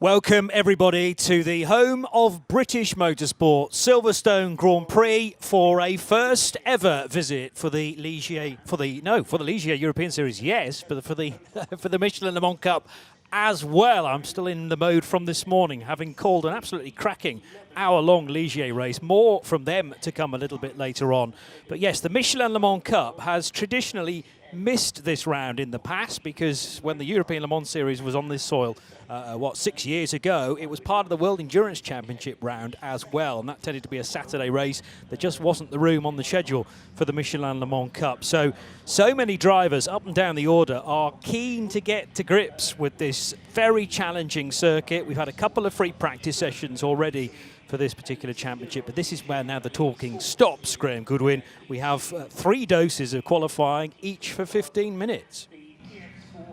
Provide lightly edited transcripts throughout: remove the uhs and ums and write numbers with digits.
Welcome everybody to the home of British motorsport, Silverstone Grand Prix, for a first ever visit for the Ligier European Series, yes, but for the Michelin Le Mans Cup as well. I'm still in the mode from this morning, having called an absolutely cracking hour-long Ligier race. More from them to come a little bit later on. But yes, the Michelin Le Mans Cup has traditionally missed this round in the past, because when the European Le Mans Series was on this soil, 6 years ago, it was part of the World Endurance Championship round as well, and that tended to be a Saturday race. There just wasn't the room on the schedule for the Michelin Le Mans Cup. So many drivers up and down the order are keen to get to grips with this very challenging circuit. We've had a couple of free practice sessions already for this particular championship, but this is where now the talking stops, Graham Goodwin. We have 3 doses of qualifying, each for 15 minutes.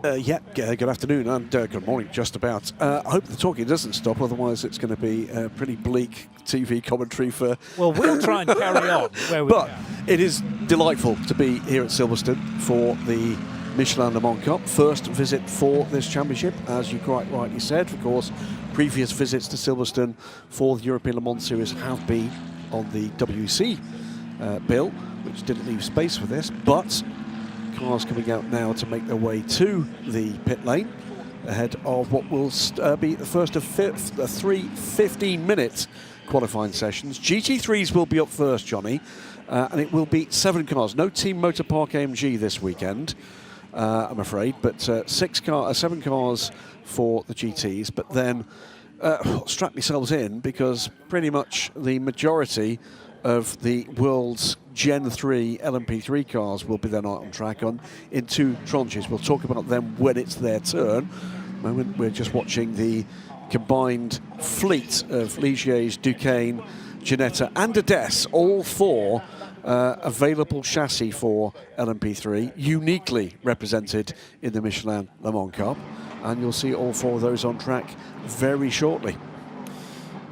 Good afternoon and good morning, just about. I hope the talking doesn't stop, otherwise it's going to be pretty bleak TV commentary for... Well, we'll try and carry on where we But can. It is delightful to be here at Silverstone for the Michelin Le Mans Cup. First visit for this championship, as you quite rightly said. Of course, previous visits to Silverstone for the European Le Mans Series have been on the WC bill, which didn't leave space for this, but cars coming out now to make their way to the pit lane ahead of what will be the first of 3 15-minute qualifying sessions. GT3s will be up first, Johnny, and it will be 7 cars. No Team Motor Park AMG this weekend, I'm afraid, but 7 cars for the GTs. But then strap yourselves in, because pretty much the majority of the world's Gen 3 LMP3 cars will be then on track in 2 tranches. We'll talk about them when it's their turn. At the moment, we're just watching the combined fleet of Ligier's, Duqueine, Ginetta and Adesse, all 4 available chassis for LMP3, uniquely represented in the Michelin Le Mans Cup. And you'll see all 4 of those on track very shortly.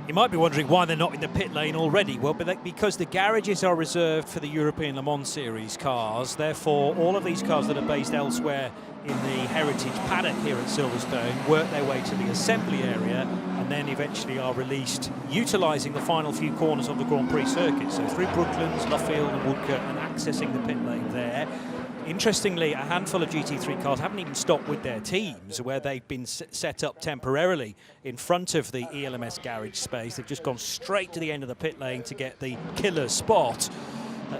You might be wondering why they're not in the pit lane already. Well, because the garages are reserved for the European Le Mans Series cars. Therefore, all of these cars that are based elsewhere in the heritage paddock here at Silverstone work their way to the assembly area and then eventually are released, utilising the final few corners of the Grand Prix circuit. So through Brooklands, Luffield and Woodcote, and accessing the pit lane there. Interestingly, a handful of GT3 cars haven't even stopped with their teams, where they've been set up temporarily in front of the ELMS garage space. They've just gone straight to the end of the pit lane to get the killer spot.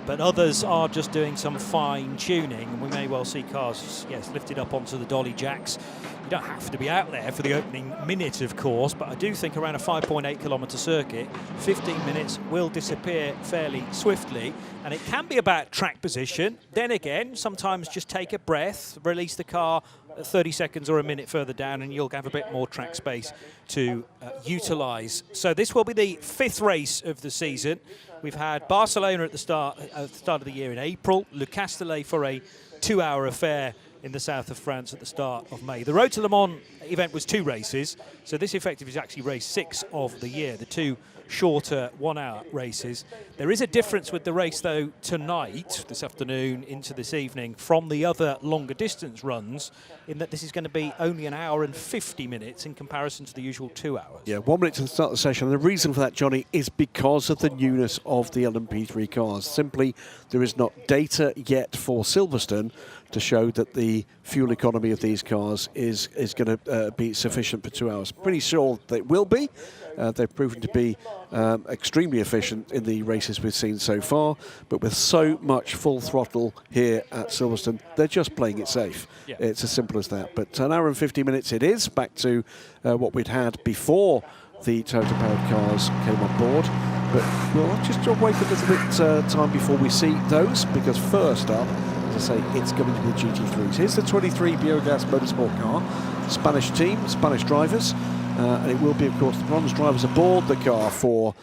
But others are just doing some fine tuning. We may well see cars, yes, lifted up onto the dolly jacks. You don't have to be out there for the opening minute, of course, but I do think around a 5.8 kilometre circuit, 15 minutes will disappear fairly swiftly. And it can be about track position. Then again, sometimes just take a breath, release the car 30 seconds or a minute further down, and you'll have a bit more track space to utilise. So this will be the 5th race of the season. We've had Barcelona at the start of the year in April, Le Castellet for a 2-hour affair in the south of France at the start of May. The Road to Le Mans event was 2 races, so this effectively is actually race 6 of the year, the 2 shorter 1-hour races. There is a difference with the race, though, tonight, this afternoon into this evening, from the other longer distance runs, in that this is going to be only 1 hour and 50 minutes in comparison to the usual 2 hours. Yeah, 1 minute to the start of the session. And the reason for that, Johnny, is because of the newness of the LMP3 cars. Simply, there is not data yet for Silverstone to show that the fuel economy of these cars is going to be sufficient for 2 hours. Pretty sure they will be. They've proven to be extremely efficient in the races we've seen so far, but with so much full throttle here at Silverstone, they're just playing it safe. Yeah. It's as simple as that. But 1 hour and 50 minutes it is, back to what we'd had before the Toyota-powered cars came on board. But we'll just wait a little bit time before we see those, because first up, as I say, it's going to be the GT3s. Here's the 23 Biogas Motorsport car, Spanish team, Spanish drivers. And it will be, of course, the bronze drivers aboard the car for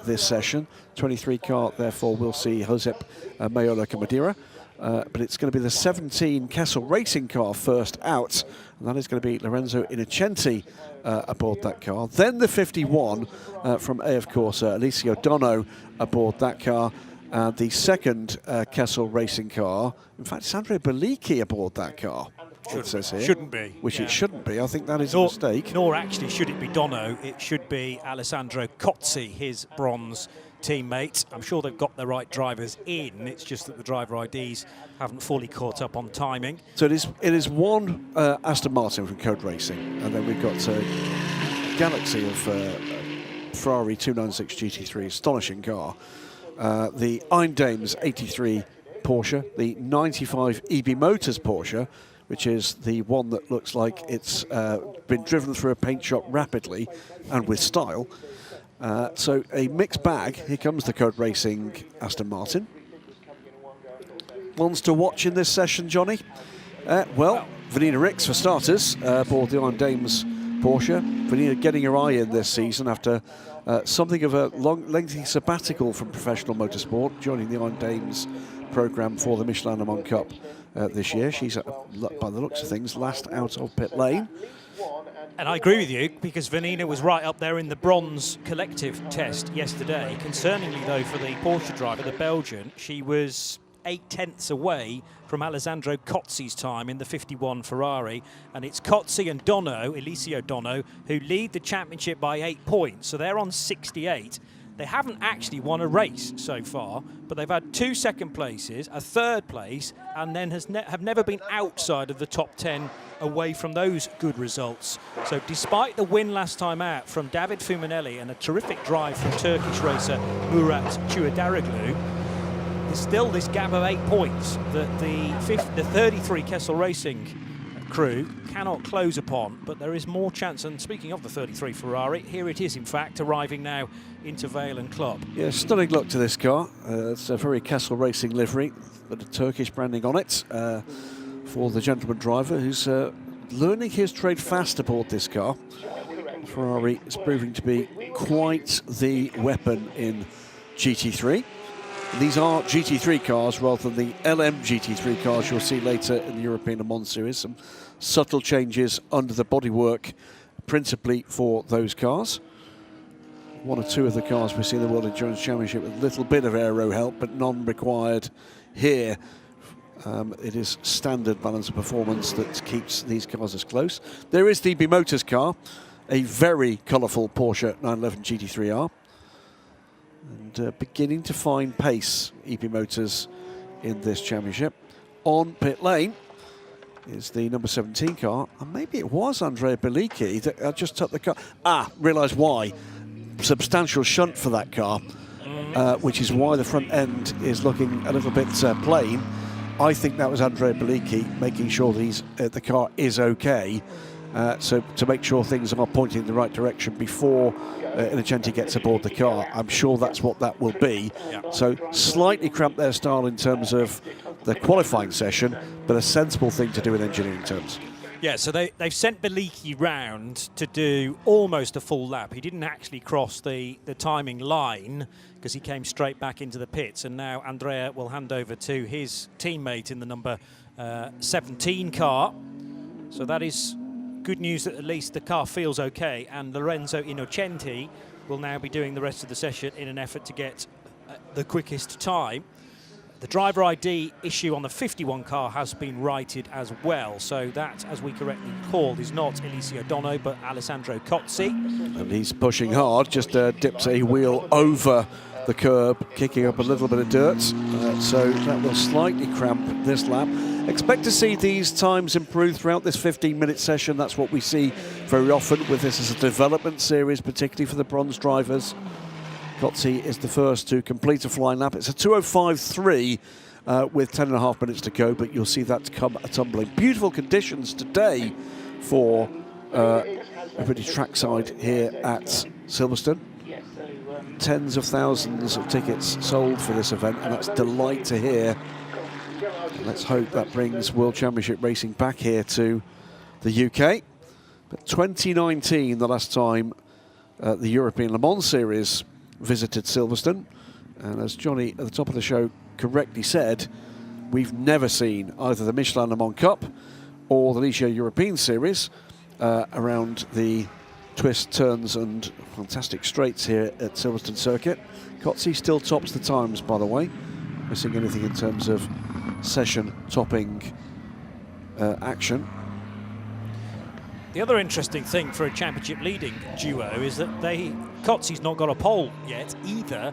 this session. 23 car, therefore, we'll see Josep Mayola Camadira. But it's going to be the 17 Kessel Racing car first out. And that is going to be Lorenzo Innocenti aboard that car. Then the 51 from AF Corsa, Alicia Dono aboard that car. The second Kessel Racing car, in fact, Sandro Bellicchi aboard that car. it says here. Shouldn't be. Which yeah. it shouldn't be. I think that is a mistake. Nor actually should it be Dono. It should be Alessandro Cozzi, his bronze teammate. I'm sure they've got the right drivers in. It's just that the driver IDs haven't fully caught up on timing. So it is one Aston Martin from Code Racing, and then we've got a galaxy of Ferrari 296 GT3, astonishing car. The Dames 83 Porsche, the 95 EB Motors Porsche, which is the one that looks like it's been driven through a paint shop rapidly and with style. So a mixed bag. Here comes the Code Racing Aston Martin. Ones to watch in this session, Johnny? Well, Vanina Ricks for starters, aboard the Iron Dames Porsche. Vanina getting her eye in this season after something of a lengthy sabbatical from professional motorsport, joining the Iron Dames programme for the Michelin Le Mans Cup this year. She's, by the looks of things, last out of pit lane. And I agree with you, because Vanina was right up there in the bronze collective test yesterday. Concerningly, though, for the Porsche driver, the Belgian, she was 8/10 away from Alessandro Cozzi's time in the 51 Ferrari. And it's Cozzi and Dono, Eliseo Dono, who lead the championship by 8 points. So they're on 68. They haven't actually won a race so far, but they've had 2 second places, a third place, and then have never been outside of the top 10 away from those good results. So despite the win last time out from David Fumanelli and a terrific drive from Turkish racer Murat Çuadaroglu, there's still this gap of 8 points that the 33 Kessel Racing crew cannot close upon, but there is more chance. And speaking of the 33 Ferrari, here it is, in fact, arriving now into Vale and Club. Yeah, stunning look to this car. It's a very Kessel Racing livery, with a Turkish branding on it, for the gentleman driver who's learning his trade fast aboard this car. Ferrari is proving to be quite the weapon in GT3. These are GT3 cars rather than the LM GT3 cars you'll see later in the European Le Mans Series. Some subtle changes under the bodywork, principally for those cars. One or two of the cars we see in the World Endurance Championship with a little bit of aero help, but none required here. It is standard balance of performance that keeps these cars as close. There is the EB Motors car, a very colourful Porsche 911 GT3R. And beginning to find pace, EB Motors, in this championship. On pit lane is the number 17 car, and maybe it was Andrea Bellicchi that just took the car. Realised why. Substantial shunt for that car, which is why the front end is looking a little bit plain. I think that was Andrea Bellicchi making sure that the car is okay. So to make sure things are pointing in the right direction before Innocenti gets aboard the car. I'm sure that's what that will be. Yeah. So slightly cramped their style in terms of the qualifying session, but a sensible thing to do in engineering terms. Yeah, so they've sent Bellicchi round to do almost a full lap. He didn't actually cross the timing line because he came straight back into the pits, and now Andrea will hand over to his teammate in the number 17 car. So that is good news that at least the car feels okay, and Lorenzo Innocenti will now be doing the rest of the session in an effort to get the quickest time. The driver ID issue on the 51 car has been righted as well, so that, as we correctly called, is not Eliseo Dono but Alessandro Cozzi. And he's pushing hard, just dips a wheel over the curb, kicking up a little bit of dirt, so that will slightly cramp this lap. Expect to see these times improve throughout this 15-minute session. That's what we see very often with this as a development series, particularly for the bronze drivers. Cozzi is the first to complete a flying lap. It's a 2:05.3 with 10.5 minutes to go, but you'll see that come a tumbling. Beautiful conditions today for a British trackside here at Silverstone. Tens of thousands of tickets sold for this event, and that's delight to hear. Let's hope that brings World Championship racing back here to the UK. But 2019, the last time the European Le Mans Series visited Silverstone. And as Johnny at the top of the show correctly said, we've never seen either the Michelin Le Mans Cup or the Ligier European Series around the twists, turns and fantastic straights here at Silverstone Circuit. Cozzi still tops the times, by the way. Missing anything in terms of session topping action. The other interesting thing for a championship leading duo is that Cozzi's not got a pole yet either.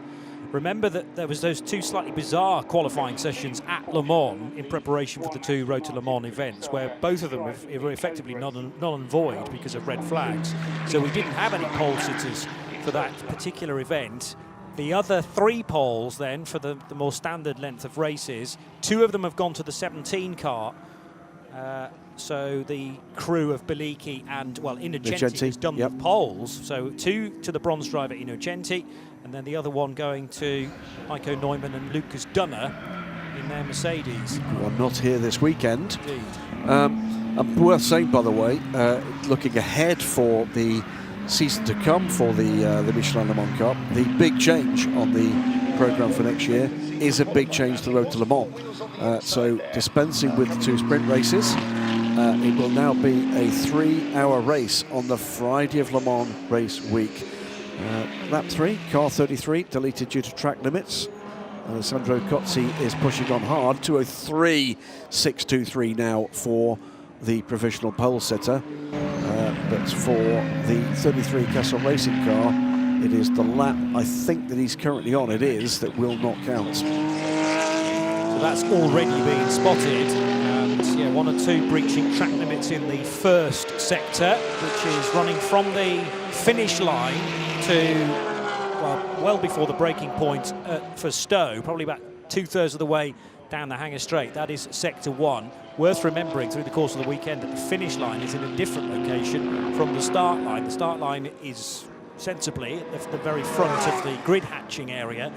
Remember that there was those two slightly bizarre qualifying sessions at Le Mans in preparation for the two Road to Le Mans events, where both of them were effectively null and void because of red flags. So we didn't have any pole sitters for that particular event. The other 3 poles then for the more standard length of races, 2 of them have gone to the 17 car. So the crew of Beliki and, well, Innocenti has done the poles. So 2 to the bronze driver Innocenti, and then the other one going to Heiko Neumann and Lucas Dunner in their Mercedes. Who are not here this weekend. Indeed. And worth saying, by the way, looking ahead for the season to come for the Michelin Le Mans Cup, the big change on the programme for next year is a big change to the Road to Le Mans. So dispensing with the 2 sprint races, it will now be a 3-hour race on the Friday of Le Mans race week. Lap 3, car 33, deleted due to track limits. Alessandro Cozzi is pushing on hard. 2:03.623 now for the provisional pole sitter. But for the 33 Castle Racing car, it is the lap, I think, that he's currently on, it is, that will not count. So that's already been spotted. And yeah, 1 or 2 breaching track limits in the first sector, which is running from the finish line to, well before the breaking point for Stowe, probably about 2/3 of the way down the Hanger Straight. That is sector 1. Worth remembering through the course of the weekend that the finish line is in a different location from the start line. The start line is sensibly at the very front of the grid hatching area.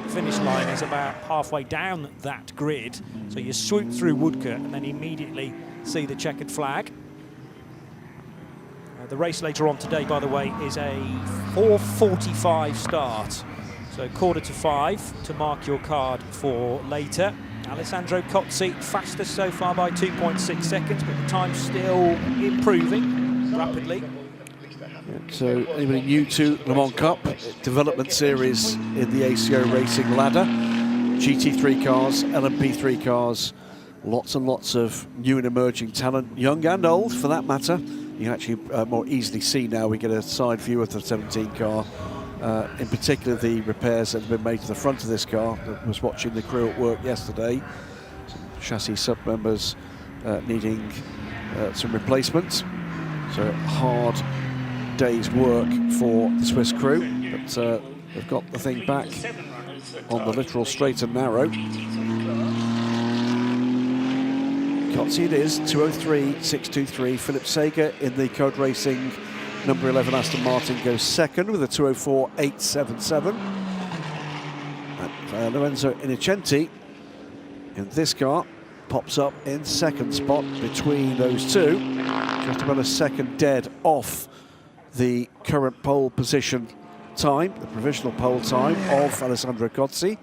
The finish line is about halfway down that grid. So you swoop through Woodcote and then immediately see the checkered flag. The race later on today, by the way, is a 4:45 start. So 4:45 to mark your card for later. Alessandro Cozzi fastest so far by 2.6 seconds, but the time's still improving rapidly. So anybody new to Le Mans Cup, development series in the ACO Racing ladder, GT3 cars, LMP3 cars, lots and lots of new and emerging talent, young and old for that matter. You actually more easily see now we get a side view of the 17 car. In particular, the repairs that have been made to the front of this car. I was watching the crew at work yesterday. Some chassis sub-members needing some replacements. So hard day's work for the Swiss crew, but they've got the thing back on the literal straight and narrow. Cozzi it is, 2:03.623. Philip Sager in the Code Racing number 11 Aston Martin goes second with a 2:04.877. And Lorenzo Innocenti in this car pops up in second spot between those two, just about a second dead off the current pole position time, the provisional pole time of Alessandro Cozzi.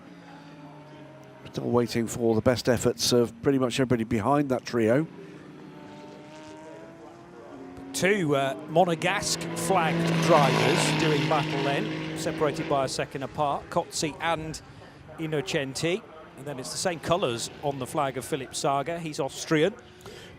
Still waiting for the best efforts of pretty much everybody behind that trio. 2 Monegasque flagged drivers doing battle then, separated by a second apart, Cozzi and Innocenti. And then it's the same colours on the flag of Philip Sager, he's Austrian.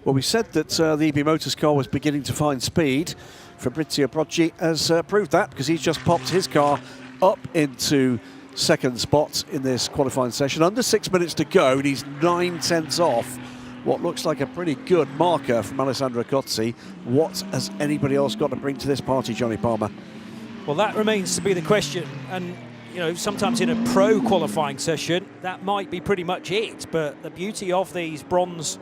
Well, we said that the EB Motors car was beginning to find speed. Fabrizio Brocci has proved that, because he's just popped his car up into second spot in this qualifying session. Under 6 minutes to go, and he's 9/10 off what looks like a pretty good marker from Alessandro Cozzi. What has anybody else got to bring to this party, Johnny Palmer? Well, that remains to be the question. And, you know, sometimes in a pro qualifying session, that might be pretty much it. But the beauty of these bronze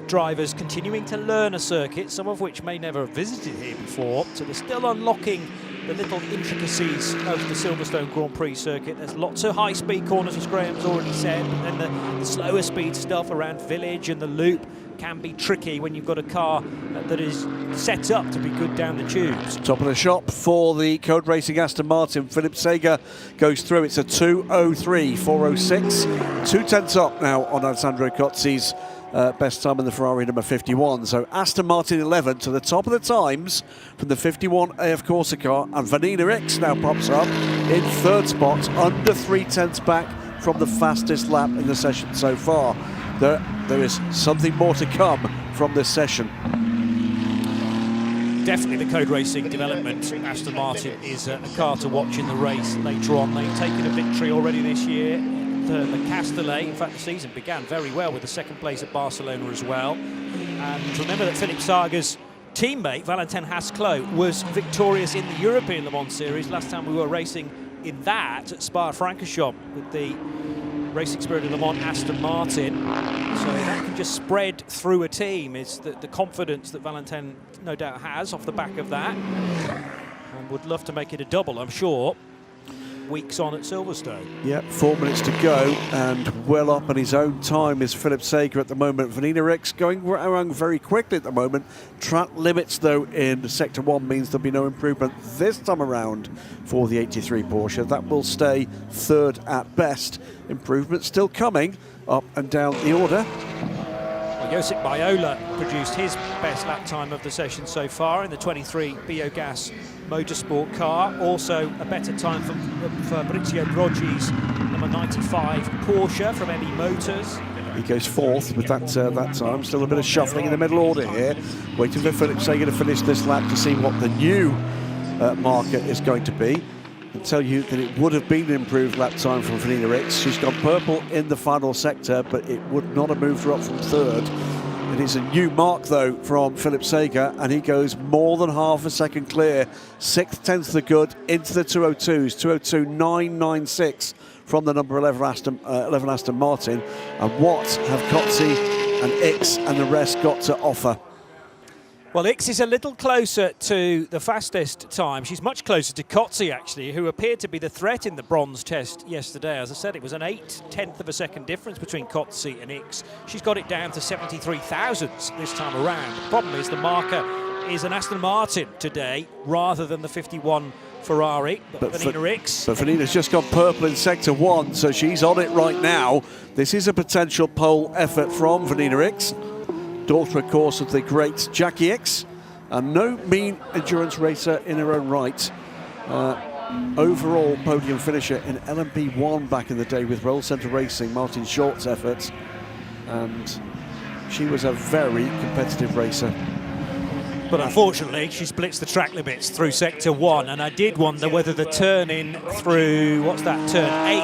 drivers continuing to learn a circuit, some of which may never have visited here before, so they're still unlocking the little intricacies of the Silverstone Grand Prix circuit. There's lots of high-speed corners, as Graham's already said, but then the slower speed stuff around Village and the Loop can be tricky when you've got a car that is set up to be good down the tubes. Top of the shop for the Code Racing Aston Martin. Philip Sager goes through. It's a 2:03.406. 2/10 up now on Alessandro Cozzi's best time in the Ferrari number 51. So Aston Martin 11 to the top of the times from the 51 AF Corsa car, and Vanina X now pops up in third spot, under 3/10 back from the fastest lap in the session so far. There is something more to come from this session. definitely the Code Racing development. Aston Martin is a car to watch in the race later on. They've taken a victory already this year. The Castellet, in fact, the season began very well with the second place at Barcelona as well. And remember that Philippe Saga's teammate, Valentin Hasclot, was victorious in the European Le Mans Series. Last time we were racing in that at Spa-Francorchamps with the Racing Spirit of Le Mans Aston Martin. So that can just spread through a team. It's the confidence that Valentin no doubt has off the back of that. And would love to make it a double, I'm sure, weeks on at Silverstone. Yeah, 4 minutes to go, and well up on his own time is Philippe Saga at the moment. Vanina Ricks going around very quickly at the moment. Track limits, though, in Sector 1 means there'll be no improvement this time around for the 83 Porsche. That will stay third at best. Improvement still coming up and down the order. Well, Josip Biola produced his best lap time of the session so far in the 23 Biogas Motorsport car. Also a better time for Fabrizio Broggi's number 95 Porsche from ME Motors. He goes fourth with that time. Still a bit of shuffling in the middle order here. Waiting for Philippe Saga to finish this lap to see what the new marker is going to be. I can tell you that it would have been an improved lap time from Vanina Ricks. She's got purple in the final sector, but it would not have moved her up from third. It is a new mark, though, from Philippe Saga, and he goes more than half a second clear. 6/10 the good into the 202s. 202.996 from the number 11 Aston Martin. And what have Kotze and X and the rest got to offer? Well, X is a little closer to the fastest time. She's much closer to Kotze, actually, who appeared to be the threat in the bronze test yesterday. As I said, it was an 0.8 of a second difference between Kotze and X. She's got it down to 73 thousandths this time around. The problem is the marker is an Aston Martin today rather than the 51 Ferrari, but Vanina Ricks. But Vanina's just got purple in Sector 1, so she's on it right now. This is a potential pole effort from Vanina Ricks. Daughter, of course, of the great Jackie X, and no mean endurance racer in her own right. Overall podium finisher in LMP1 back in the day with Roll Centre Racing, Martin Short's efforts, and she was a very competitive racer. But unfortunately, she splits the track limits through Sector 1, and I did wonder whether the turn in through, what's that, turn 8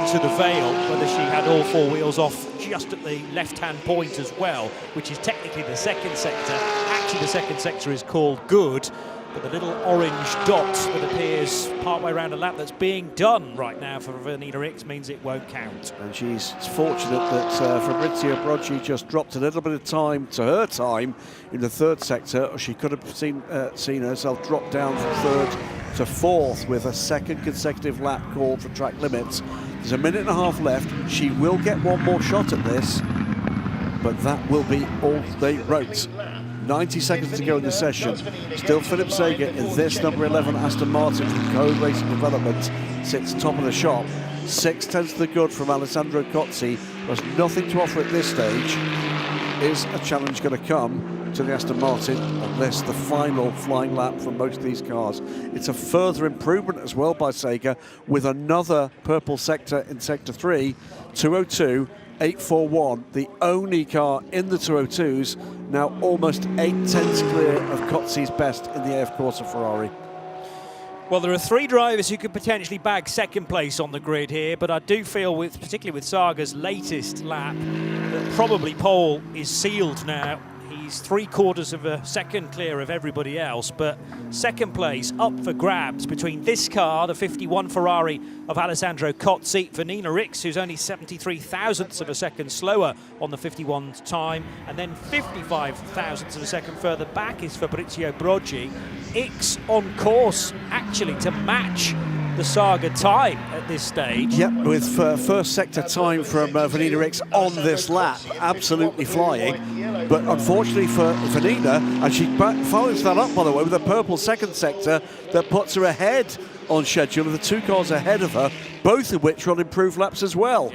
into the Vale, whether she had all four wheels off just at the left-hand point as well, which is technically the second sector. Actually, the second sector is called good, but the little orange dot that appears partway around a lap that's being done right now for Vanina Ricks means it won't count. And she's fortunate that Fabrizio Broggi just dropped a little bit of time to her time in the third sector, or she could have seen herself drop down from third to fourth with a second consecutive lap called for track limits. There's a minute and a half left. She will get one more shot at this, but that will be all they wrote. 90 seconds to go in the session. Still Philippe Saga in this number 11 Aston Martin from Code Racing Development sits top of the shop. 6/10 the good from Alessandro Kotze. There's nothing to offer at this stage. Is a challenge going to come to the Aston Martin unless the final flying lap from most of these cars? It's a further improvement as well by Saga with another purple sector in Sector 3, 202.841, the only car in the 202s, now almost 8/10 clear of Kotze's best in the AF Corsa Ferrari. Well, there are three drivers who could potentially bag second place on the grid here, but I do feel, particularly with Saga's latest lap, that probably pole is sealed now. He's 3/4 of a second clear of everybody else, but second place up for grabs between this car, the 51 Ferrari of Alessandro Kotze, Vanina Ricks, who's only 73 thousandths of a second slower on the 51's time, and then 55 thousandths of a second further back is Fabrizio Broggi. X on course, actually, to match the Saga time at this stage. Yep, with first sector time from Vanina Ricks on this lap, absolutely flying. But unfortunately for Vanina, and she follows that up, by the way, with a purple second sector that puts her ahead on schedule of the two cars ahead of her, both of which are on improved laps as well.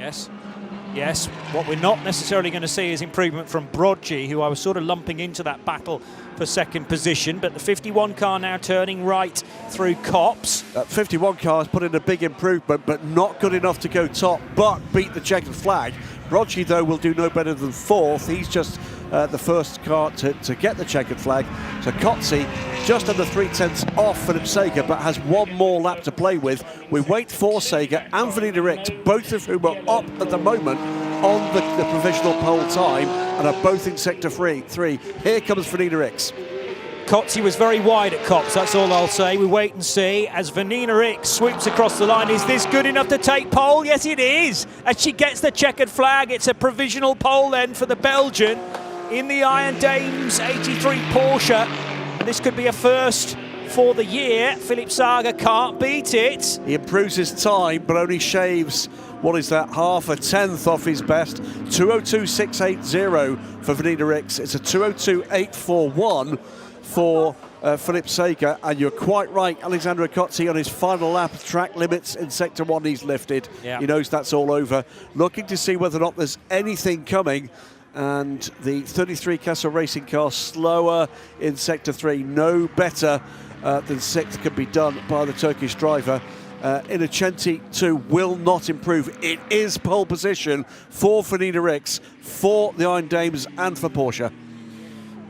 Yes, what we're not necessarily going to see is improvement from Broggi, who I was sort of lumping into that battle for second position, but the 51 car now turning right through Copse. That 51 car has put in a big improvement, but not good enough to go top, but beat the checkered flag. Broggi, though, will do no better than fourth. He's just the first car to get the checkered flag. So Kotze just under 3/10 off Philippe Sager, but has one more lap to play with. We wait for Sager and Vanina Ricks, both of whom are up at the moment on the provisional pole time and are both in sector 3. Here comes Vanina Ricks. Kotze was very wide at Copse, that's all I'll say. We wait and see as Vanina Ricks swoops across the line. Is this good enough to take pole? Yes, it is. As she gets the checkered flag, it's a provisional pole then for the Belgian in the Iron Dames 83 Porsche. And this could be a first for the year. Philippe Sager can't beat it. He improves his time, but only shaves, what is that, half a tenth off his best. 2:02.680 for Vanina Ricks. It's a 2:02.841 for Philippe Sager, and you're quite right, Alexandre Kotze on his final lap of track limits in sector 1, he's lifted. Yeah. He knows that's all over. Looking to see whether or not there's anything coming, and the 33 Castle Racing car slower in sector 3, no better than 6th can be done by the Turkish driver. Innocenti 2 will not improve. It is pole position for Vanina Ricks, for the Iron Dames and for Porsche.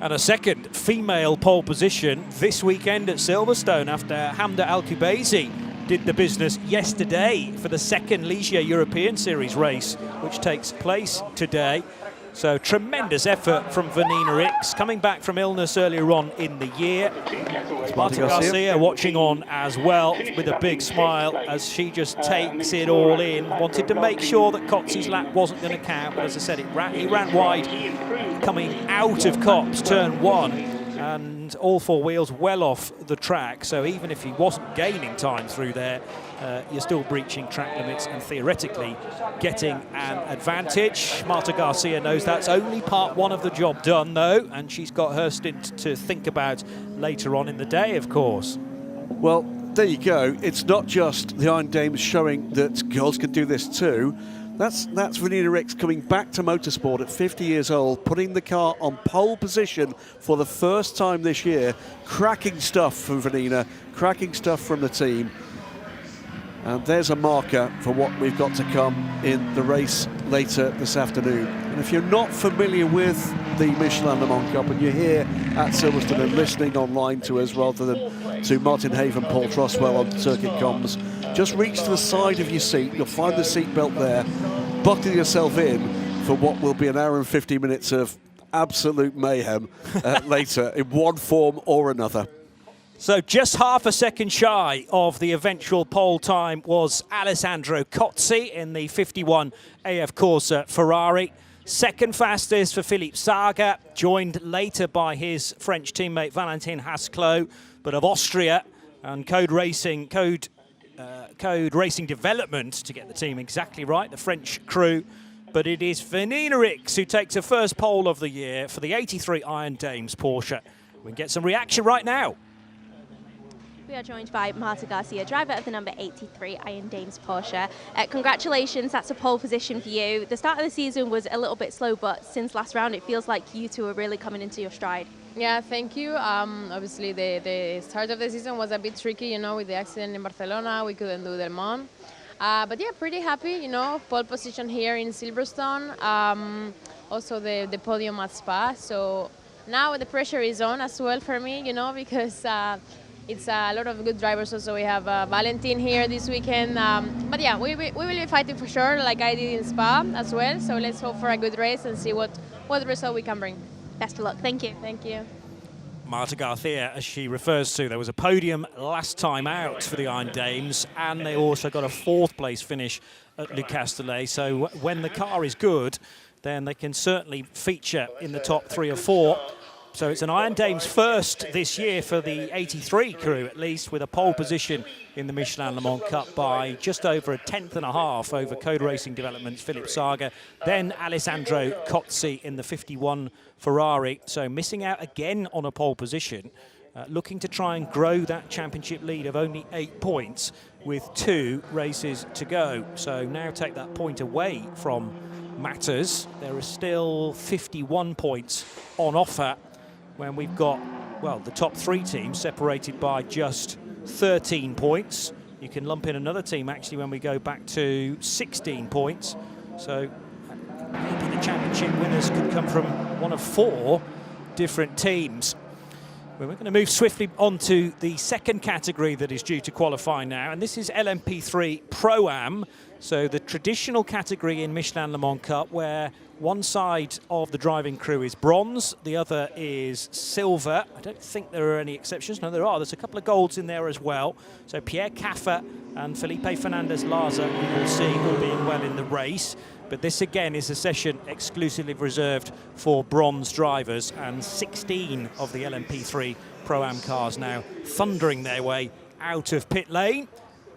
And a second female pole position this weekend at Silverstone after Hamda Al-Kubaisi did the business yesterday for the second Ligier European Series race, which takes place today. So tremendous effort from Vanina Ricks, coming back from illness earlier on in the year. Marta Garcia watching on as well with a big smile as she just takes it all in. Wanted to make sure that Kotze's lap wasn't going to count, but as I said, he ran wide coming out of Copse, turn 1, and all four wheels well off the track. So even if he wasn't gaining time through there, you're still breaching track limits and theoretically getting an advantage. Marta Garcia knows that's only part 1 of the job done, though, and she's got her stint to think about later on in the day, of course. Well, there you go. It's not just the Iron Dames showing that girls can do this too. That's Vanina Ricks coming back to motorsport at 50 years old, putting the car on pole position for the first time this year. Cracking stuff from Vanina, cracking stuff from the team. And there's a marker for what we've got to come in the race later this afternoon. And if you're not familiar with the Michelin Le Mans Cup and you're here at Silverstone and listening online to us rather than to Martin Haven, Paul Troswell on Circuit Comms, just reach to the side of your seat. You'll find the seat belt there. Buckle yourself in for what will be an hour and 50 minutes of absolute mayhem later in one form or another. So just half a second shy of the eventual pole time was Alessandro Kotze in the 51 AF Corsa Ferrari. Second fastest for Philippe Sager, joined later by his French teammate Valentin Hasclot, but of Austria and Code Racing Development to get the team exactly right, the French crew. But it is Vanina Ricks who takes her first pole of the year for the 83 Iron Dames Porsche. We can get some reaction right now. We are joined by Marta Garcia, driver of the number 83 Iron Dames Porsche. Congratulations, that's a pole position for you. The start of the season was a little bit slow, but since last round, it feels like you two are really coming into your stride. Yeah, thank you. Obviously, the start of the season was a bit tricky, you know, with the accident in Barcelona. We couldn't do Le Mans. But yeah, pretty happy, you know, pole position here in Silverstone. Also the podium at Spa. So now the pressure is on as well for me, you know, because it's a lot of good drivers. Also, we have Valentin here this weekend. But yeah, we will be fighting for sure, like I did in Spa as well. So let's hope for a good race and see what result we can bring. Best of luck. Thank you. Thank you. Marta Garcia, as she refers to, there was a podium last time out for the Iron Dames, and they also got a 4th place finish at Le Castellet. So when the car is good, then they can certainly feature in the top 3 or 4. So it's an Iron Dames first this year for the 83 crew, at least, with a pole position in the Michelin Le Mans Cup by just over a 10.5 over Code Racing Development's Philippe Sager. Then Alessandro Kotze in the 51 Ferrari. So missing out again on a pole position, looking to try and grow that championship lead of only 8 points with 2 races to go. So now take that point away from matters. There are still 51 points on offer when we've got, well, the top 3 teams separated by just 13 points. You can lump in another team, actually, when we go back to 16 points. So maybe the championship winners could come from one of 4 different teams. We're going to move swiftly on to the second category that is due to qualify now, and this is LMP3 Pro-Am. So the traditional category in Michelin Le Mans Cup, where one side of the driving crew is bronze, the other is silver. I don't think there are any exceptions. No, there are. There's a couple of golds in there as well. So Pierre Caffer and Felipe Fernandez-Laza, we will see all being well in the race. But this again is a session exclusively reserved for bronze drivers, and 16 of the LMP3 Pro-Am cars now thundering their way out of pit lane,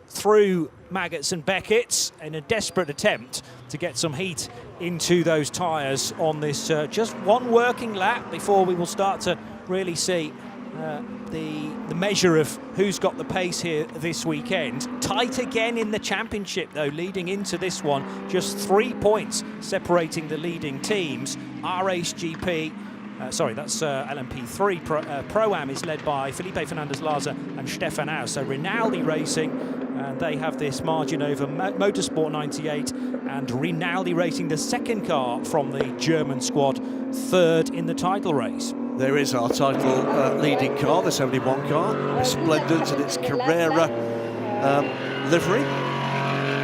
through Maggots and Beckett's in a desperate attempt to get some heat into those tyres on this just one working lap before we will start to really see the measure of who's got the pace here this weekend. Tight again in the championship though, leading into this one. Just 3 points separating the leading teams. RHGP, sorry, that's LMP3 Pro-Am is led by Felipe Fernandez-Laza and Stefan Aus. So Rinaldi Racing, and they have this margin over Motorsport 98, and Rinaldi Racing, the second car from the German squad, third in the title race. There is our title leading car, the 71 car, resplendent in its Carrera livery.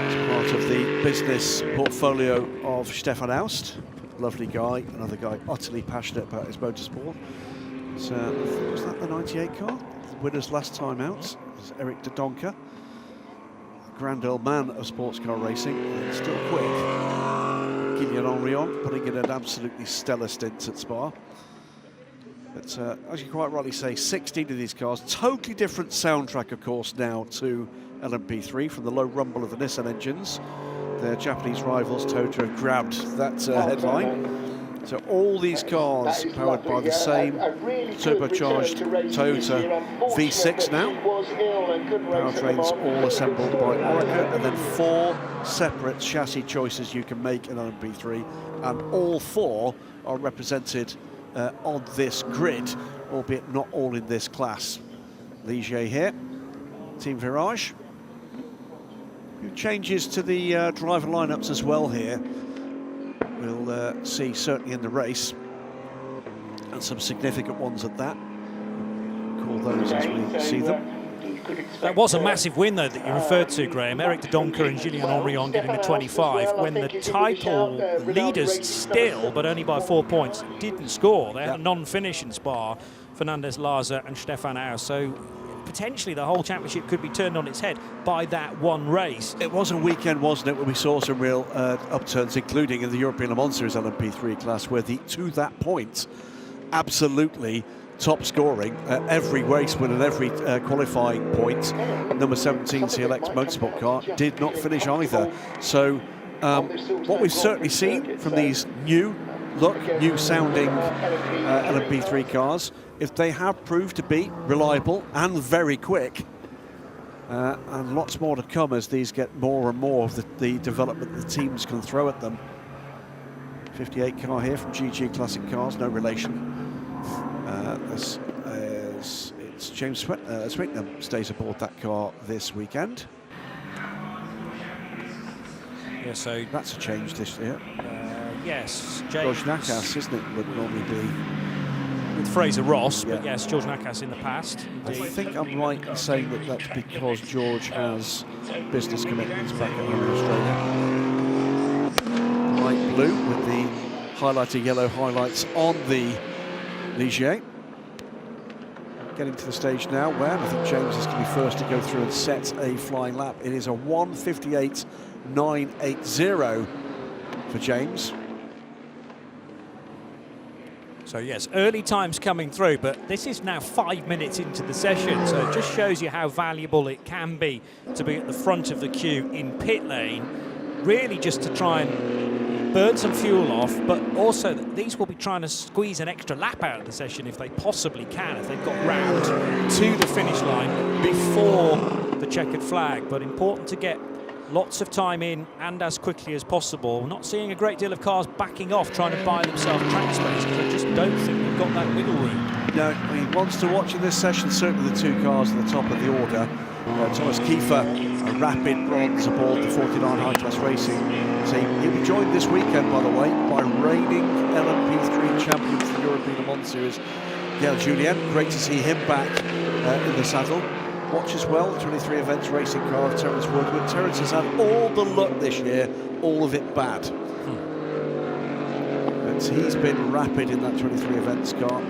It's part of the business portfolio of Stefan Aust. Lovely guy, another guy utterly passionate about his motorsport. So, was that the 98 car? The winner's last time out was Eric de Donker. Grand old man of sports car racing, and still quick. Guillaume Henrion putting in an absolutely stellar stint at Spa. But as you quite rightly say, 16 of these cars, totally different soundtrack, of course, now to LMP3 from the low rumble of the Nissan engines. Their Japanese rivals, Toyota, have grabbed that headline. So all these cars powered by the same turbocharged Toyota V6 now. Powertrains all assembled by Orica, and then 4 separate chassis choices you can make in LMP3, and all 4 are represented on this grid, albeit not all in this class. Ligier here, Team Virage. Changes to the driver lineups as well here. We'll see certainly in the race, and some significant ones at that. Call those as we see them. That was a massive win, though, that you referred to, Graham. Eric de Donker and Guillaume Henrion getting the 25, when the title leaders still, but only by 4 points, didn't score. They had a non-finish in Spa, Fernandez-Laza and Stefan Aus. So potentially the whole championship could be turned on its head by that one race. It was a weekend, wasn't it, when we saw some real upturns, including in the European Le Mans Series LMP3 class, where to that point, absolutely top scoring, every race win and every qualifying point. Number 17 CLX Motorsport car did not finish either. So what we've certainly seen from these new sounding LMP3 cars, if they have proved to be reliable and very quick, and lots more to come as these get more and more of the development the teams can throw at them. 58 car here from GG Classic Cars, no relation. As it's James Swingham stays aboard that car this weekend. Yeah, so that's a change this year. Yes, George Nakas, isn't it, would normally be with Fraser Ross, but yes, George Nakas in the past. Indeed. I think I'm right in saying that that's because George has business commitments back at home in Australia. Light blue with the highlighted yellow highlights on the Ligier. Getting to the stage now where I think James is going to be first to go through and set a flying lap. It is a 1:58.980 for James. So yes, early times coming through, but this is now 5 minutes into the session, so it just shows you how valuable it can be to be at the front of the queue in pit lane, really just to try and burn some fuel off, but also that these will be trying to squeeze an extra lap out of the session if they possibly can, if they've got round to the finish line before the checkered flag. But important to get lots of time in and as quickly as possible. We're not seeing a great deal of cars backing off, trying to buy themselves track space, because I just don't think they've got that wiggle room. No, I mean, ones to watch in this session, certainly the 2 cars at the top of the order. Thomas Kiefer, a rapid bronze aboard the 49 high-class racing team. He'll be joined this weekend, by the way, by reigning LMP3 champion for the European Le Mans Series, Gael Julien. Great to see him back in the saddle. Watch as well, 23 events racing car of Terence Woodward. Terence has had all the luck this year, all of it bad. But he's been rapid in that 23 events car.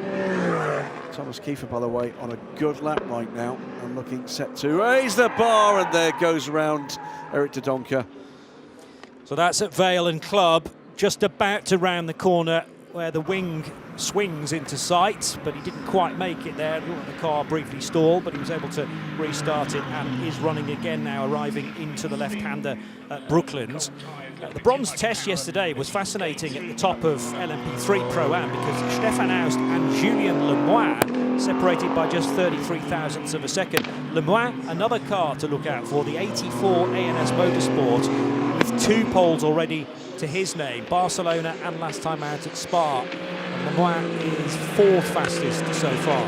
Thomas Kiefer, by the way, on a good lap right now and looking set to raise the bar, and there goes around Eric de Doncker. So that's at Vale and Club, just about to round the corner where the wing swings into sight, but he didn't quite make it there. The car briefly stalled, but he was able to restart it and is running again now, arriving into the left-hander at Brooklands. The bronze test yesterday was fascinating at the top of LMP3 Pro-Am because Stefan Aust and Julien Le Mans separated by just 33 thousandths of a second. Le Mans, another car to look out for, the 84 ANS Motorsport, with 2 poles already to his name, Barcelona and last time out at Spa. And Le Mans is 4th fastest so far.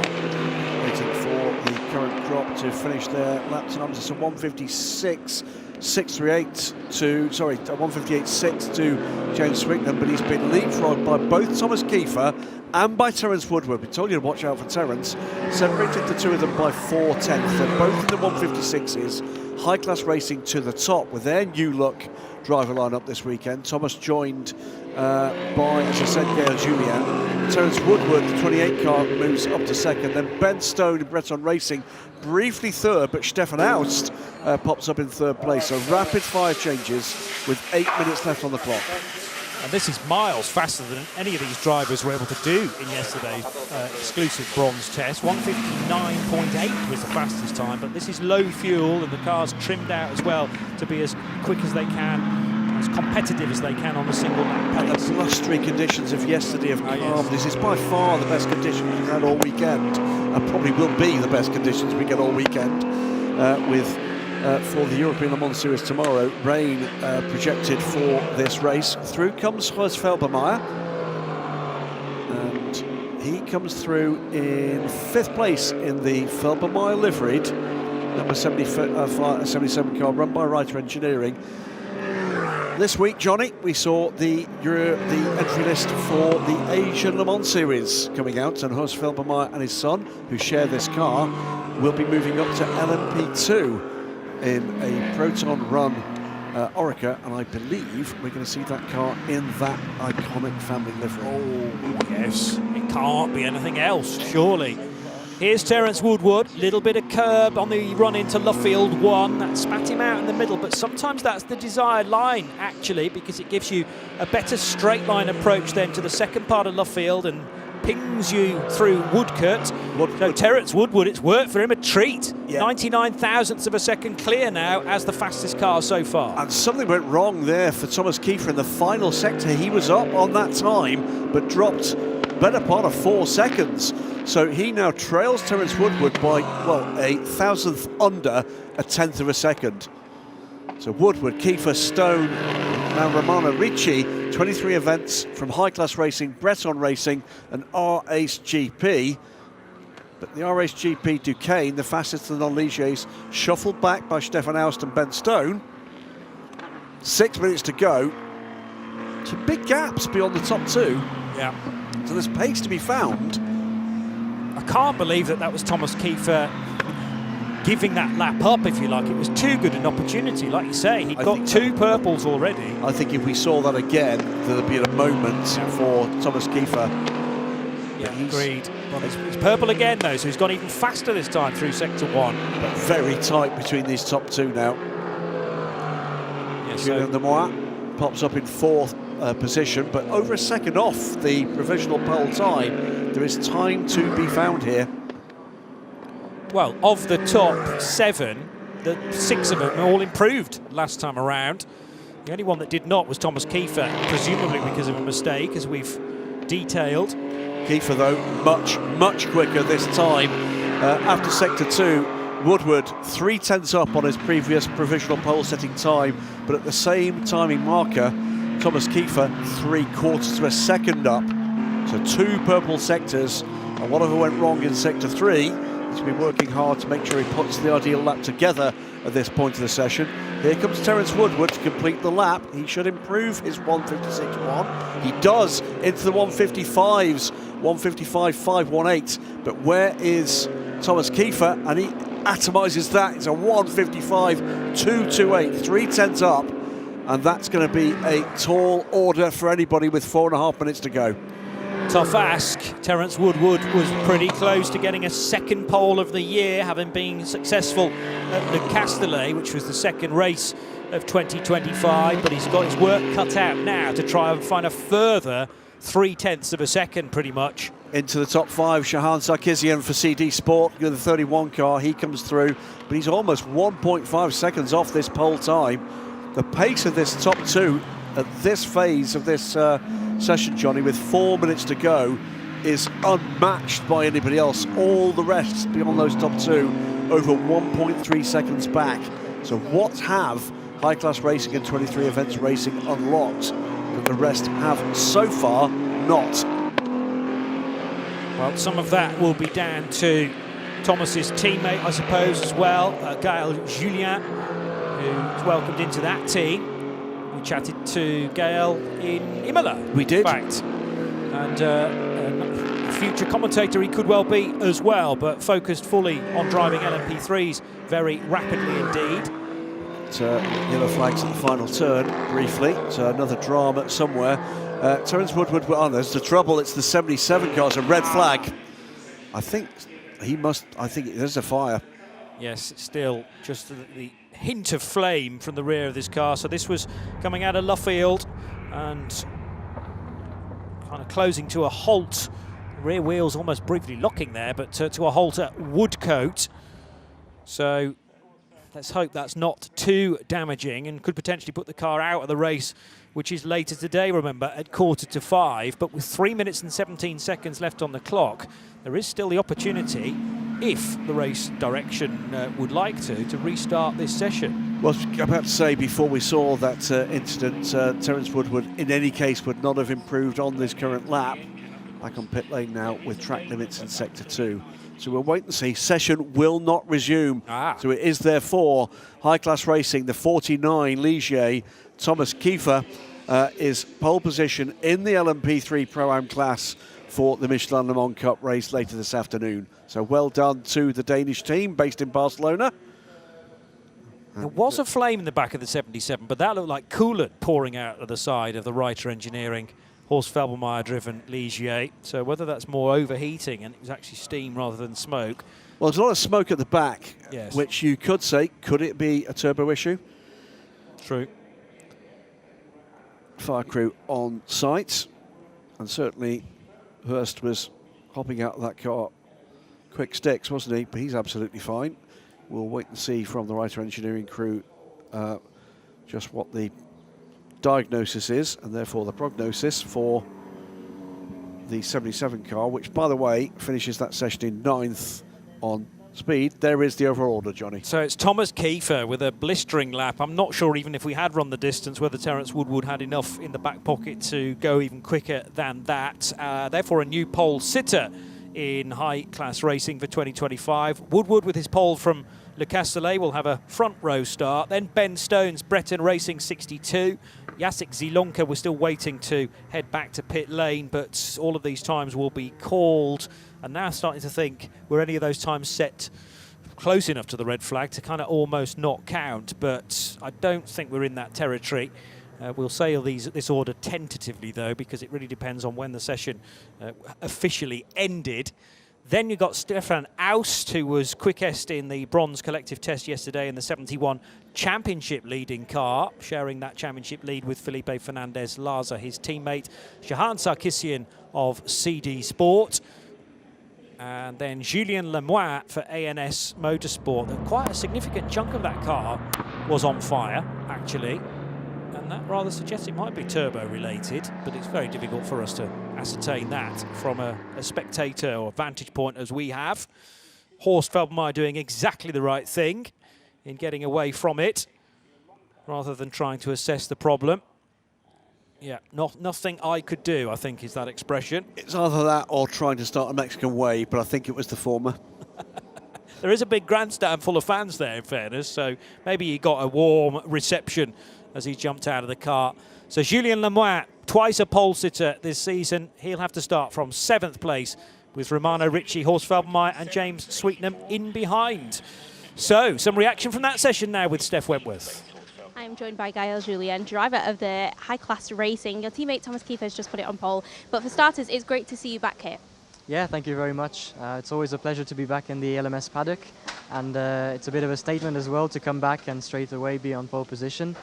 Waiting for the current crop to finish their lap times. It's a 158.6 to James Swignan, but he's been leapfrogged by both Thomas Kiefer and by Terence Woodward. We told you to watch out for Terence. Separated the two of them by 4/10. They're both in the 156s. High-class racing to the top with their new look driver lineup this weekend. Thomas joined by, as I said, Gael Julien. Terence Woodward, the 28 car, moves up to second. Then Ben Stone in Breton Racing, briefly third, but Stefan Aust pops up in third place. So rapid fire changes with 8 minutes left on the clock. And this is miles faster than any of these drivers were able to do in yesterday's exclusive bronze test. 159.8 was the fastest time, but this is low fuel and the car's trimmed out as well to be as quick as they can, as competitive as they can on a single lap pace. The blustery conditions of yesterday have calmed. This is by far the best conditions we've had all weekend, and probably will be the best conditions we get all weekend for the European Le Mans Series tomorrow. Rain projected for this race. Through comes Horst Felbermayr, and he comes through in 5th place in the Felbermayr liveried number 77 car run by Reiter Engineering. This week, Johnny, we saw the entry list for the Asian Le Mans Series coming out, and Horst Felbermayr and his son, who share this car, will be moving up to LMP2 in a Proton Run Orica, and I believe we're going to see that car in that iconic family livery. Oh, yes. It can't be anything else, surely. Here's Terence Woodward, little bit of curb on the run into Luffield 1. That spat him out in the middle, but sometimes that's the desired line, actually, because it gives you a better straight line approach then to the second part of Luffield and pings you through Woodcote. So Terence Woodward, it's worked for him, a treat. Yeah. 99 thousandths of a second clear now as the fastest car so far. And something went wrong there for Thomas Kiefer in the final sector. He was up on that time, but dropped better part of 4 seconds. So he now trails Terence Woodward by, well, a thousandth under a 10th of a second. So Woodward, Kiefer, Stone, now Romano Ricci, 23 events from high-class racing, Breton Racing and R-Ace GP. But the R-Ace GP Duquesne, the fastest of the non-Ligiers, shuffled back by Stefan Aust and Ben Stone. 6 minutes to go. Some big gaps beyond the top 2. Yeah. So there's pace to be found. I can't believe that was Thomas Kiefer giving that lap up, if you like. It was too good an opportunity, like you say. He'd got 2 purples already. I think if we saw that again, there'd be a moment for Thomas Kiefer. Yeah, agreed. Well, it's purple again, though, so he's gone even faster this time through sector 1. But very tight between these top 2 now. Yes, Julien Le Mans pops up in 4th position, but over a second off the provisional pole time. There is time to be found here. Well, of the top 7, the 6 of them all improved last time around. The only one that did not was Thomas Kiefer, presumably because of a mistake, as we've detailed. Kiefer, though, much quicker this time. After sector 2, Woodward 3/10 up on his previous provisional pole setting time, but at the same timing marker, Thomas Kiefer 3/4 of a second up. So 2 purple sectors, and whatever went wrong in sector 3 He's been working hard to make sure he puts the ideal lap together at this point of the session. Here comes Terence Woodward to complete the lap. He should improve his 156.1. He does into the 155s, 155.518. But where is Thomas Kiefer? And he atomises that. It's a 155.228, 3/10 up. And that's going to be a tall order for anybody with 4.5 minutes to go. Tough ask. Terence Woodward was pretty close to getting a second pole of the year, having been successful at Le Castellet, which was the second race of 2025, but he's got his work cut out now to try and find a further 0.3 of a second, pretty much. Into the top 5, Shahan Sarkisian for CD Sport, the 31 car, he comes through, but he's almost 1.5 seconds off this pole time. The pace of this top 2 at this phase of this session, Johnny, with 4 minutes to go, is unmatched by anybody else. All the rest beyond those top 2 over 1.3 seconds back. So what have High Class Racing and 23 Events Racing unlocked that the rest have so far not? Well, some of that will be down to Thomas's teammate, I suppose, as well, Gaël Julien, who's welcomed into that team. We chatted to Gaël in Imola. We did. In fact. And a future commentator he could well be as well, but focused fully on driving LMP3s very rapidly indeed. Yellow flags at the final turn, briefly. So another drama somewhere. Terence Woodward, there's the trouble. It's the 77 cars, a red flag. I think there's a fire. Yes, it's still just the hint of flame from the rear of this car. So this was coming out of Luffield and kind of closing to a halt. Rear wheels almost briefly locking there, but to a halt at Woodcote. So let's hope that's not too damaging and could potentially put the car out of the race, which is later today, remember, at 4:45. But with 3 minutes and 17 seconds left on the clock, there is still the opportunity, if the race direction would like to restart this session. Well, I'm about to say, before we saw that incident, Terence Woodward, in any case, would not have improved on this current lap. Back on pit lane now with track limits in Sector 2. So we'll wait and see. Session will not resume. So it is therefore High Class Racing, the 49 Ligier, Thomas Kiefer, is pole position in the LMP3 Pro-Am class for the Michelin Le Mans Cup race later this afternoon. So well done to the Danish team based in Barcelona. There was a flame in the back of the 77, but that looked like coolant pouring out of the side of the Reiter Engineering Horst Felbermeyer driven Ligier. So whether that's more overheating and it was actually steam rather than smoke. Well, there's a lot of smoke at the back, yes, which you could say, could it be a turbo issue? True. Fire crew on site, and certainly Hurst was hopping out of that car quick sticks, wasn't he? But he's absolutely fine. We'll wait and see from the Reiter Engineering crew just what the diagnosis is, and therefore the prognosis for the 77 car, which, by the way, finishes that session in 9th on speed. There is the overall order, Johnny. So it's Thomas Kiefer with a blistering lap. I'm not sure, even if we had run the distance, whether Terence Woodward had enough in the back pocket to go even quicker than that. Therefore, a new pole sitter in High Class Racing for 2025. Woodward, with his pole from Le Castellet, will have a front row start. Then Ben Stone's Breton Racing 62. Jacek Zielonka, we're still waiting to head back to pit lane, but all of these times will be called. And now starting to think, were any of those times set close enough to the red flag to kind of almost not count? But I don't think we're in that territory. We'll say this order tentatively, though, because it really depends on when the session officially ended. Then you've got Stefan Aust, who was quickest in the bronze collective test yesterday in the 71 championship leading car, sharing that championship lead with Felipe Fernandez Laza, his teammate. Shahan Sarkisian of CD Sport. And then Julien Lemoine for ANS Motorsport. Quite a significant chunk of that car was on fire, actually. And that rather suggests it might be turbo related, but it's very difficult for us to ascertain that from a spectator or vantage point as we have. Horst Felbermeyer doing exactly the right thing in getting away from it, rather than trying to assess the problem. Yeah, nothing I could do, I think, is that expression. It's either that or trying to start a Mexican wave, but I think it was the former. there is a big grandstand full of fans there, in fairness, so maybe he got a warm reception as he jumped out of the car. So Julien Lemoine, twice a pole sitter this season, he'll have to start from 7th place with Romano Ricci, Horst Feldmeier and James Sweetenham in behind. So, some reaction from that session now with Steph Wentworth. I'm joined by Gael Julien, driver of the high-class racing. Your teammate Thomas Kiefer has just put it on pole. But for starters, it's great to see you back here. Yeah, thank you very much. It's always a pleasure to be back in the LMS paddock. And it's a bit of a statement as well to come back and straight away be on pole position.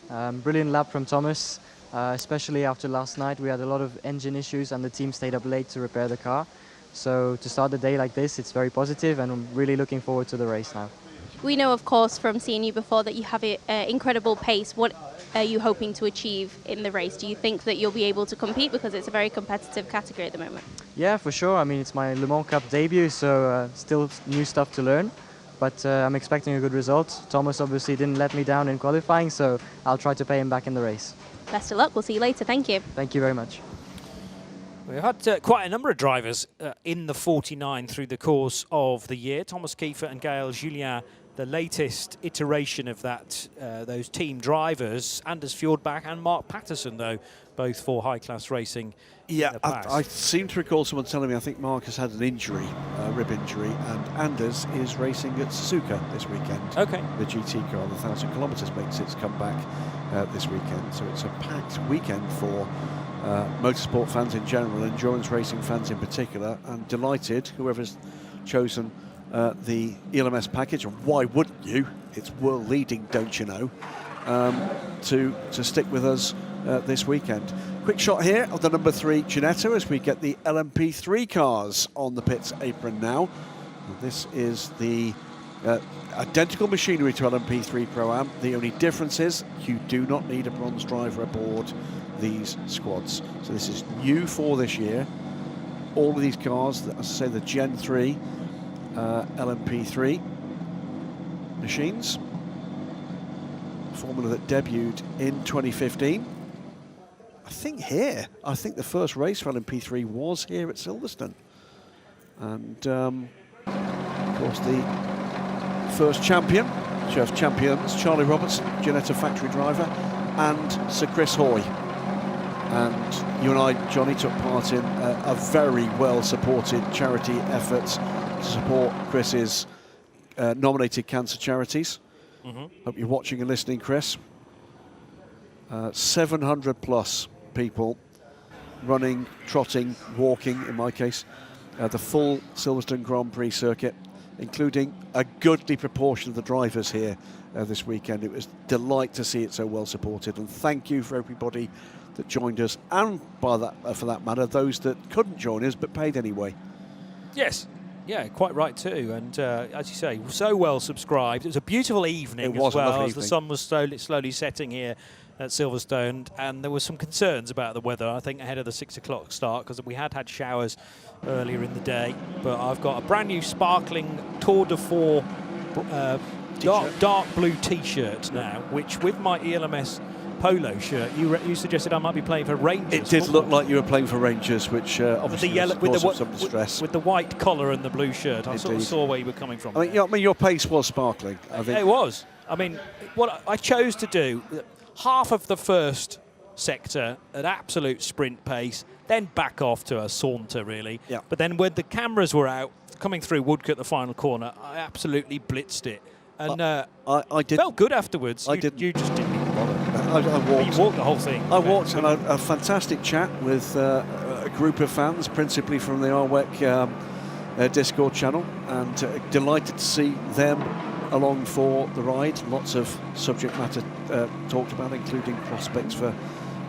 Brilliant lap from Thomas, especially after last night. We had a lot of engine issues and the team stayed up late to repair the car. So to start the day like this, it's very positive and I'm really looking forward to the race now. We know, of course, from seeing you before that you have an incredible pace. What are you hoping to achieve in the race? Do you think that you'll be able to compete because it's a very competitive category at the moment? Yeah, for sure. I mean, it's my Le Mans Cup debut, so still new stuff to learn. But I'm expecting a good result. Thomas obviously didn't let me down in qualifying, so I'll try to pay him back in the race. Best of luck. We'll see you later. Thank you. Thank you very much. We've had quite a number of drivers in the 49 through the course of the year. Thomas Kiefer and Gael Julien, the latest iteration of that, those team drivers. Anders Fjordbach and Mark Patterson, though, both for high-class racing. Yeah, I seem to recall someone telling me I think Mark has had an injury, a rib injury, and Anders is racing at Suzuka this weekend. Okay. The GT car, the 1,000 kilometres, makes its comeback this weekend. So it's a packed weekend for motorsport fans in general, endurance racing fans in particular, and delighted whoever's chosen the ELMS package, and why wouldn't you? It's world leading, don't you know, to stick with us this weekend. Quick shot here of the number 3 Ginetta as we get the LMP3 cars on the pits apron now. This is the identical machinery to LMP3 Pro-Am. The only difference is you do not need a bronze driver aboard these squads. So this is new for this year. All of these cars, as I say, the Gen 3 LMP3 machines. Formula that debuted in 2015. I think the first race for LMP3 was here at Silverstone. And of course the first champion, champions, Charlie Robertson, Ginetta factory driver, and Sir Chris Hoy. And you and I, Johnny, took part in a very well supported charity effort to support Chris's nominated cancer charities. Hope you're watching and listening, Chris. 700 plus people running, trotting, walking, in my case, the full Silverstone Grand Prix circuit, including a goodly proportion of the drivers here this weekend. It was a delight to see it so well supported, and thank you for everybody that joined us, and by that, for that matter, those that couldn't join us but paid anyway. Yes. Yeah, quite right too. And as you say, so well subscribed. It was a beautiful evening as well, as the sun was slowly setting here at Silverstone, and there were some concerns about the weather, I think, ahead of the 6 o'clock start, because we had showers earlier in the day. But I've got a brand new sparkling Tour de Force dark blue T-shirt now, which with my ELMS polo shirt, you suggested I might be playing for Rangers. It did look like you were playing for Rangers, which obviously caused some distress. With the white collar and the blue shirt, I sort of saw where you were coming from. I mean, your pace was sparkling. I think it was. I mean, what I chose to do, half of the first sector at absolute sprint pace, then back off to a saunter, really. Yeah. But then when the cameras were out, coming through Woodcote, the final corner, I absolutely blitzed it. And I did, felt good afterwards. You just didn't even bother. I walked. You walked the whole thing. I walked, and a fantastic chat with a group of fans, principally from the RWEC Discord channel, and delighted to see them along for the ride. Lots of subject matter talked about, including prospects for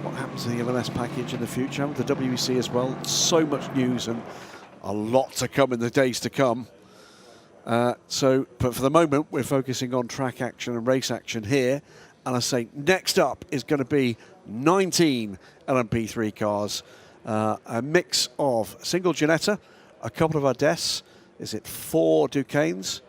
what happens in the LMS package in the future, with the WEC as well. So much news and a lot to come in the days to come. But for the moment, we're focusing on track action and race action here. And I say next up is going to be 19 LMP3 cars, a mix of single Ginetta, a couple of Ardèses, 4 Duquesnes,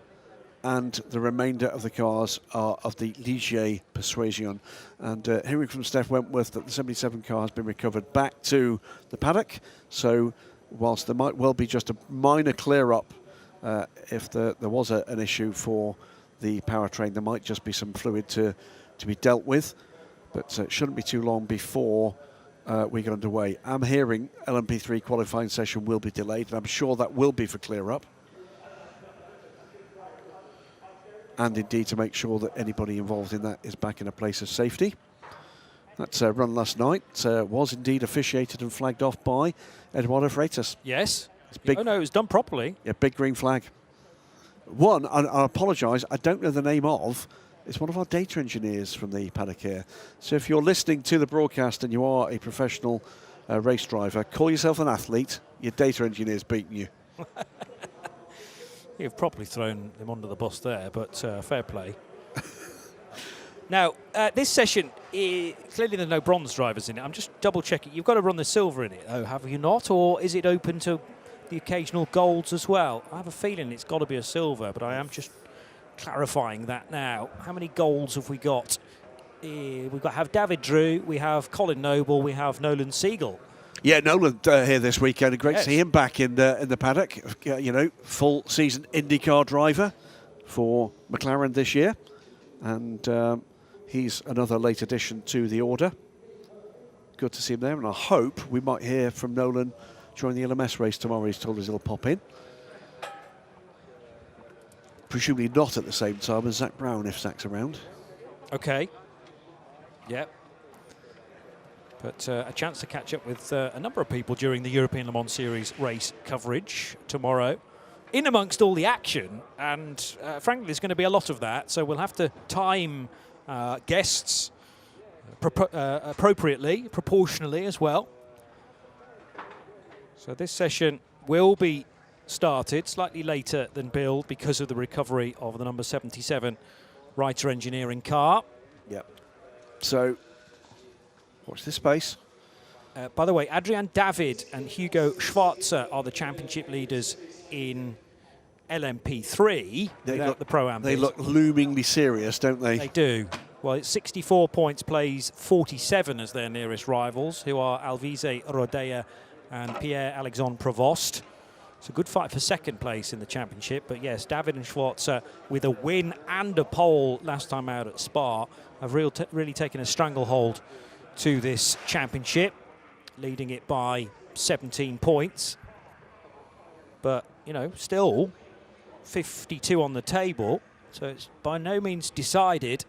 and the remainder of the cars are of the Ligier Persuasion. And hearing from Steph Wentworth that the 77 car has been recovered back to the paddock, so whilst there might well be just a minor clear-up if there was an issue for the powertrain, there might just be some fluid to be dealt with, but it shouldn't be too long before we get underway. I'm hearing LMP3 qualifying session will be delayed, and I'm sure that will be for clear-up. And indeed to make sure that anybody involved in that is back in a place of safety. That run last night was indeed officiated and flagged off by Eduardo Freitas. Yes. It's big. Oh no, it was done properly. Yeah, big green flag. One, I apologise, I don't know the name of. It's one of our data engineers from the paddock here. So if you're listening to the broadcast and you are a professional race driver, call yourself an athlete. Your data engineer's beating you. You've probably thrown them under the bus there, but fair play. Now, this session, clearly there's no bronze drivers in it. I'm just double-checking. You've got to run the silver in it, though, have you not? Or is it open to the occasional golds as well? I have a feeling it's got to be a silver, but I am just clarifying that now. How many golds have we got? Have David Drew, we have Colin Noble, we have Nolan Siegel. Yeah, Nolan here this weekend. Great to see him back in the paddock. You know, full season IndyCar driver for McLaren this year, and he's another late addition to the order. Good to see him there, and I hope we might hear from Nolan during the LMS race tomorrow. He's told us he'll pop in. Presumably not at the same time as Zach Brown if Zach's around. Okay. Yep. But a chance to catch up with a number of people during the European Le Mans Series race coverage tomorrow. In amongst all the action, and frankly, there's going to be a lot of that, so we'll have to time guests appropriately, proportionally as well. So this session will be started slightly later than billed because of the recovery of the number 77 Reiter engineering car. Yep. So, watch this space. By the way, Adrian David and Hugo Schwarzer are the championship leaders in LMP3 without the Pro-Am. They look loomingly serious, don't they? They do. Well, it's 64 points, plays 47 as their nearest rivals, who are Alvise Rodea and Pierre-Alexandre Provost. It's a good fight for second place in the championship, but yes, David and Schwarzer, with a win and a pole last time out at Spa, have really taken a stranglehold to this championship, leading it by 17 points. But, you know, still 52 on the table, so it's by no means decided.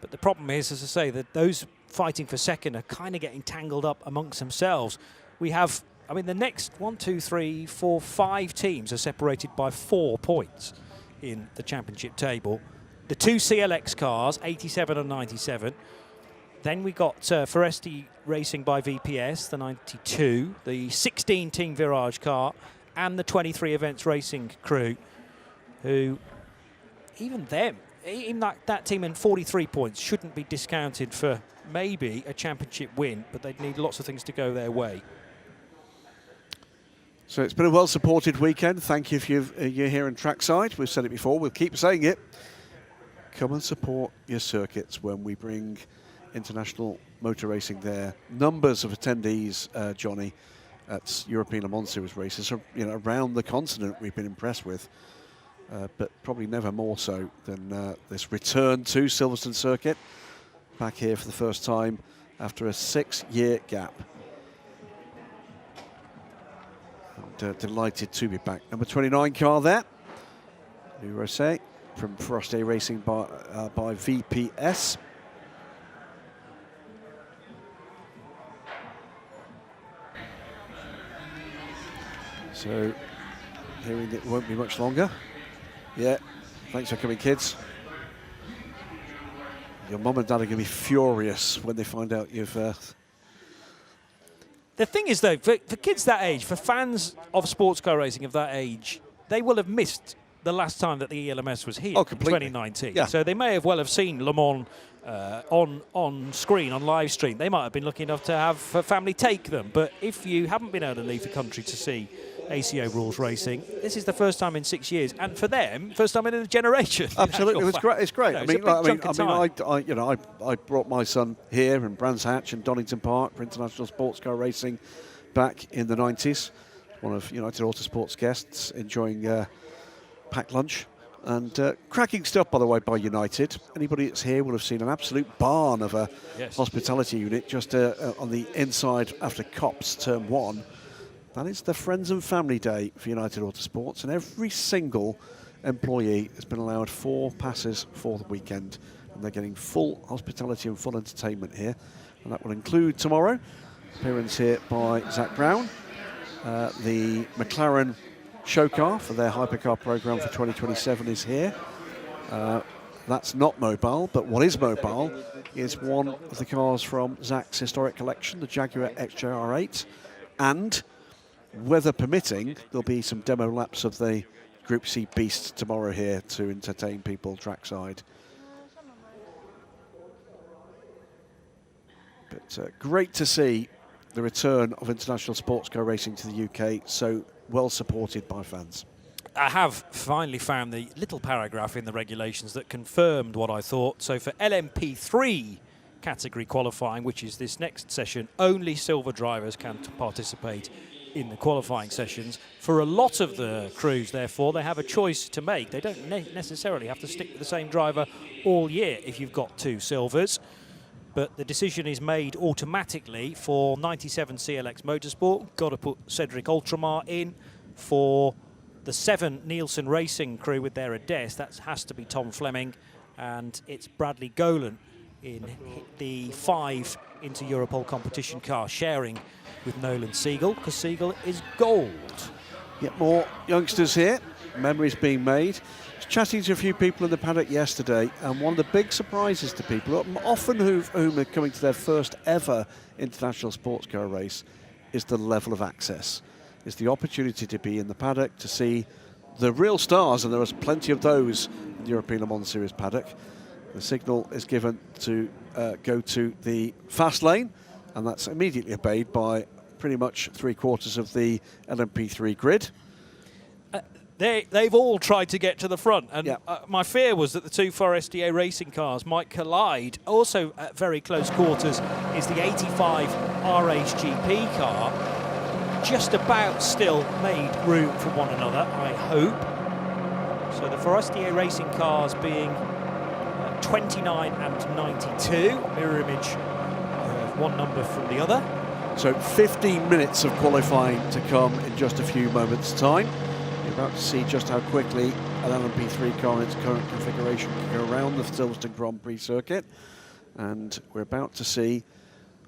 But the problem is, as I say, that those fighting for second are kind of getting tangled up amongst themselves. We have, I mean, the next 1, 2, 3, 4, 5 teams are separated by 4 points in the championship table. The 2 CLX cars, 87 and 97. Then we got Foresti Racing by VPS, the 92, the 16 Team Virage car, and the 23 Events Racing crew, who, even that team in 43 points shouldn't be discounted for maybe a championship win, but they'd need lots of things to go their way. So it's been a well-supported weekend. Thank you if you're here in trackside. We've said it before, we'll keep saying it. Come and support your circuits when we bring international motor racing there. Numbers of attendees, Johnny, at European Le Mans Series races, you know, around the continent we've been impressed with, but probably never more so than this return to Silverstone circuit, back here for the first time after a 6-year gap. And, delighted to be back. Number 29 car there, New Rosé from Foresti Racing by VPS. So, hearing it won't be much longer. Yeah, thanks for coming, kids. Your mum and dad are going to be furious when they find out you've... The thing is, though, for kids that age, for fans of sports car racing of that age, they will have missed the last time that the ELMS was here, in 2019. Yeah. So they may have well have seen Le Mans on screen, on live stream. They might have been lucky enough to have a family take them. But if you haven't been able to leave the country to see ACO rules racing, this is the first time in 6 years, and for them, first time in a generation. Absolutely, it's great. It's great. You know, I brought my son here in Brands Hatch and Donington Park for international sports car racing back in the 90s. One of United Autosports guests, enjoying packed lunch. And cracking stuff, by the way, by United. Anybody that's here will have seen an absolute barn of a hospitality unit just on the inside after COPS Term 1. That is the Friends and Family Day for United Autosports, and every single employee has been allowed 4 passes for the weekend, and they're getting full hospitality and full entertainment here. And that will include tomorrow, appearance here by Zach Brown, the McLaren show car for their hypercar program for 2027 is here. That's not mobile, but what is mobile is one of the cars from Zach's historic collection, the Jaguar XJR8, and weather permitting, there'll be some demo laps of the Group C Beast tomorrow here to entertain people trackside. But great to see the return of international sports car racing to the UK, so well supported by fans. I have finally found the little paragraph in the regulations that confirmed what I thought. So for LMP3 category qualifying, which is this next session, only silver drivers can participate in the qualifying sessions. For a lot of the crews, therefore, they have a choice to make. They don't necessarily have to stick with the same driver all year if you've got 2 silvers. But the decision is made automatically for 97 CLX Motorsport. Got to put Cedric Ultramar in. For the 7 Nielsen Racing crew with their Ades, that has to be Tom Fleming. And it's Bradley Golan in the 5 into Europol competition car, sharing with Nolan Siegel, because Siegel is gold. Yet more youngsters here, memories being made. Chatting to a few people in the paddock yesterday, and one of the big surprises to people, often whom are coming to their first ever international sports car race, is the level of access. It's the opportunity to be in the paddock, to see the real stars, and there are plenty of those in the European Le Mans Series paddock. The signal is given to go to the fast lane, and that's immediately obeyed by pretty much 3/4 of the LMP3 grid. They've all tried to get to the front, and my fear was that the 2 Forestier racing cars might collide. Also at very close quarters is the 85 RHGP car. Just about still made room for one another, I hope. So the Forestier racing cars being 29 and 92, mirror image of one number from the other. So 15 minutes of qualifying to come in just a few moments' time. You're about to see just how quickly an LMP3 car in its current configuration can go around the Silverstone Grand Prix circuit. And we're about to see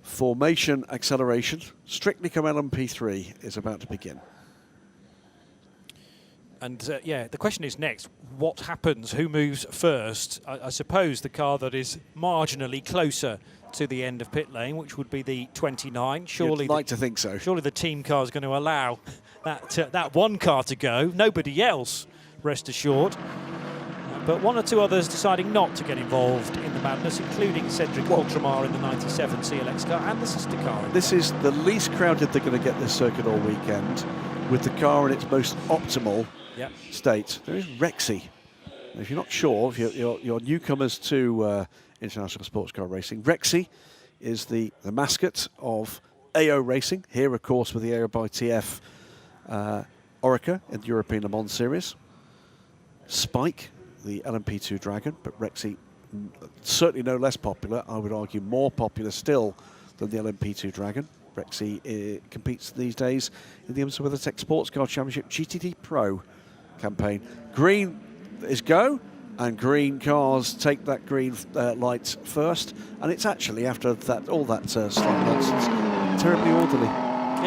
formation acceleration. Strictly come LMP3 is about to begin. And yeah, the question is next, what happens? Who moves first? I suppose the car that is marginally closer to the end of pit lane, which would be the 29. Surely, you'd like to think so. Surely the team car is going to allow that one car to go. Nobody else, rest assured. But 1 or 2 others deciding not to get involved in the madness, including Cedric Ultramar in the 97 CLX car and the sister car. This is the least crowded they're going to get this circuit all weekend, with the car in its most optimal state. There is Rexy. If you're not sure, if you're newcomers to international sports car racing, Rexy is the mascot of AO Racing, here of course with the AO by TF Orica in the European Le Mans Series. Spike, the LMP2 Dragon, but Rexy certainly no less popular, I would argue more popular still than the LMP2 Dragon. Rexy competes these days in the IMSA WeatherTech Sports Car Championship GT3 Pro campaign. Green is go, and green cars take that green light first, and it's actually, after that all that slight nonsense, terribly orderly.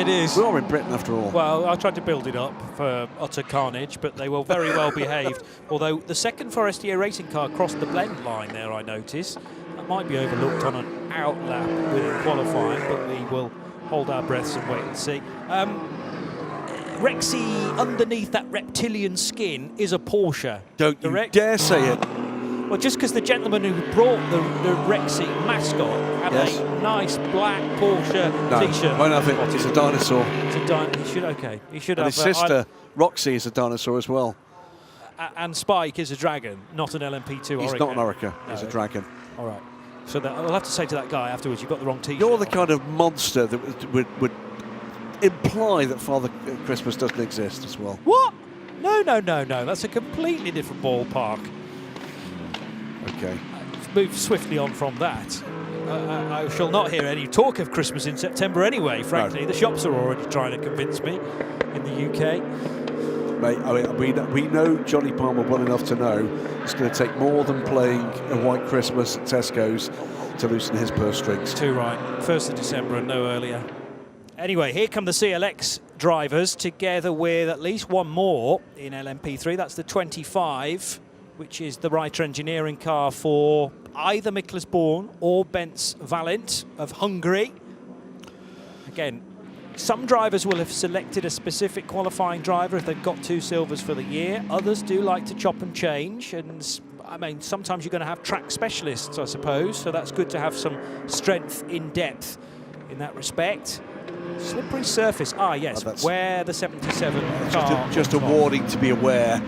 It is. We are in Britain after all. Well, I tried to build it up for utter carnage, but they were very well behaved. Although the second Forestier racing car crossed the blend line there, I noticed. That might be overlooked on an outlap within qualifying, but we will hold our breaths and wait and see. Rexy, underneath that reptilian skin, is a Porsche. Don't you dare say it. Well, just because the gentleman who brought the Rexy mascot had a nice black Porsche T-shirt. Won't have it. It's a dinosaur. It's a he should, okay. He should and have. His sister, Roxy, is a dinosaur as well. And Spike is a dragon, not an LMP2 Orica. He's not an Orica. He's a dragon. All right. So I'll have to say to that guy afterwards, you've got the wrong T-shirt. You're the kind of monster that would imply that Father Christmas doesn't exist as well. What? No, no, no, no. That's a completely different ballpark. Okay. Move swiftly on from that. I shall not hear any talk of Christmas in September anyway, frankly. No. The shops are already trying to convince me in the UK. Mate, I mean, we know Johnny Palmer well enough to know it's going to take more than playing a white Christmas at Tesco's to loosen his purse strings. Too right. 1st of December and no earlier. Anyway, here come the CLX drivers together with at least one more in LMP3. That's the 25, which is the Reiter engineering car for either Miklas Born or Benz Valent of Hungary. Again, some drivers will have selected a specific qualifying driver if they've got 2 silvers for the year. Others do like to chop and change, and I mean, sometimes you're going to have track specialists, I suppose, so that's good to have some strength in depth in that respect. Slippery surface, yes, where the 77 car. Just a warning to be aware.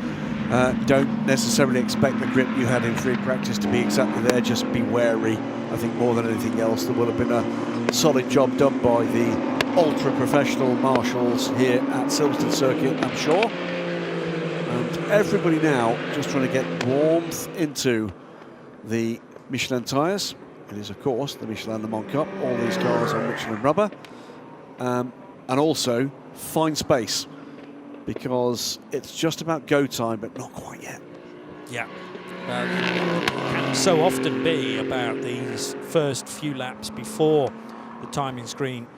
Don't necessarily expect the grip you had in free practice to be exactly there, just be wary. I think more than anything else, there will have been a solid job done by the ultra-professional marshals here at Silverstone Circuit, I'm sure. And everybody now just trying to get warmth into the Michelin tyres. It is, of course, the Michelin Le Mans Cup. All these cars are Michelin rubber. And also find space, because it's just about go time, but not quite yet. Yeah. It can so often be about these first few laps before the timing screen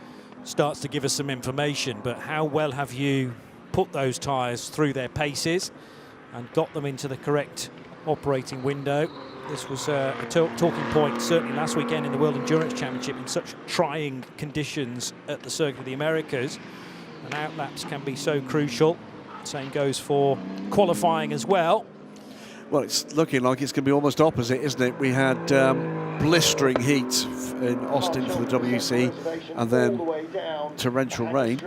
starts to give us some information, but how well have you put those tyres through their paces and got them into the correct operating window? This was a talking point certainly last weekend in the World Endurance Championship in such trying conditions at the Circuit of the Americas, and outlaps can be so crucial. Same goes for qualifying as well. Well, it's looking like it's going to be almost opposite, isn't it? We had blistering heat in Austin for the WC, and then torrential rain.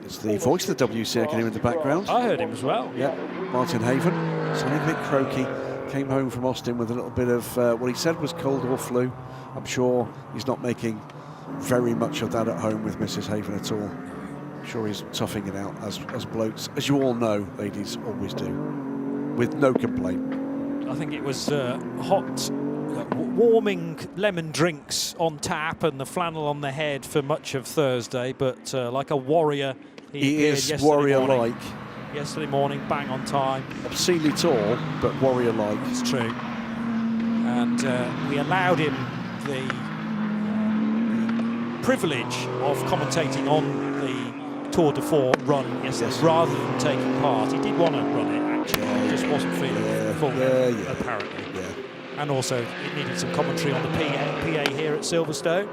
It's the voice of the WC I can hear in the background. I heard him as well. Yeah, Martin Haven, sounding a bit croaky. Came home from Austin with a little bit of what he said was cold or flu. I'm sure he's not making very much of that at home with Mrs. Haven at all. I'm sure he's toughing it out as blokes, as you all know, ladies always do, with no complaint. I think it was hot, warming lemon drinks on tap and the flannel on the head for much of Thursday, but like a warrior, he is warrior-like. Yesterday morning, bang on time. Obscenely tall, but warrior-like. It's true. And we allowed him the privilege of commentating on the Tour de Force run yesterday, rather than taking part. He did want to run it, actually. He just wasn't feeling full, apparently. Yeah. And also, it needed some commentary on the PA here at Silverstone.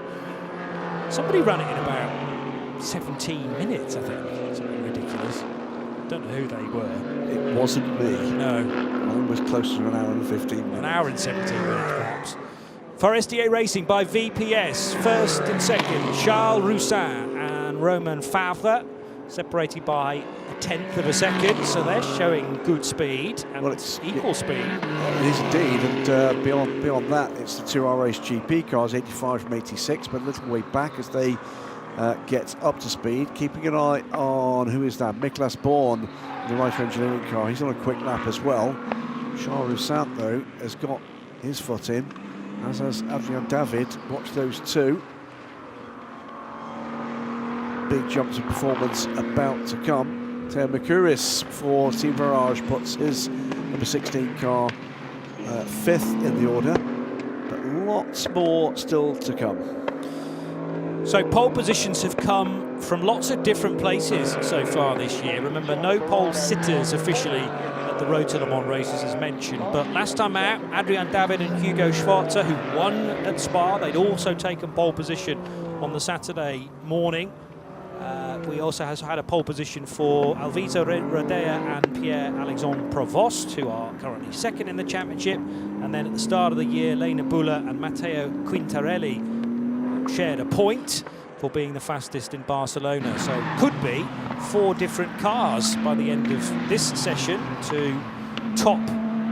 Somebody ran it in about 17 minutes, I think. Something ridiculous. Don't know who they were. It wasn't me. No. Mine was closer to an hour and 15 minutes. An hour and 17 minutes, perhaps. Forestier Racing by VPS. First and second, Charles Roussin and Romain Favre, separated by a tenth of a second, so they're showing good speed, and well, it's equal speed. It is indeed, and beyond that, it's the 2 RS GP cars, 85 from 86, but a little way back as they gets up to speed, keeping an eye on, who is that? Miklas Born, the Reiter engineering car. He's on a quick lap as well. Charles Roussin, though, has got his foot in, as has Adrian David. Watch those two. Big jumps of performance about to come. Teo Mercouris for Team Virage puts his number 16 car fifth in the order, but lots more still to come. So pole positions have come from lots of different places so far this year. Remember, no pole sitters officially at the Road to Le Mans races as mentioned, but last time out, Adrian David and Hugo Schwarzer, who won at Spa, they'd also taken pole position on the Saturday morning. We also have had a pole position for Alviso Rodea and Pierre-Alexandre Provost, who are currently second in the championship. And then at the start of the year, Lena Buller and Matteo Quintarelli shared a point for being the fastest in Barcelona. So could be 4 different cars by the end of this session to top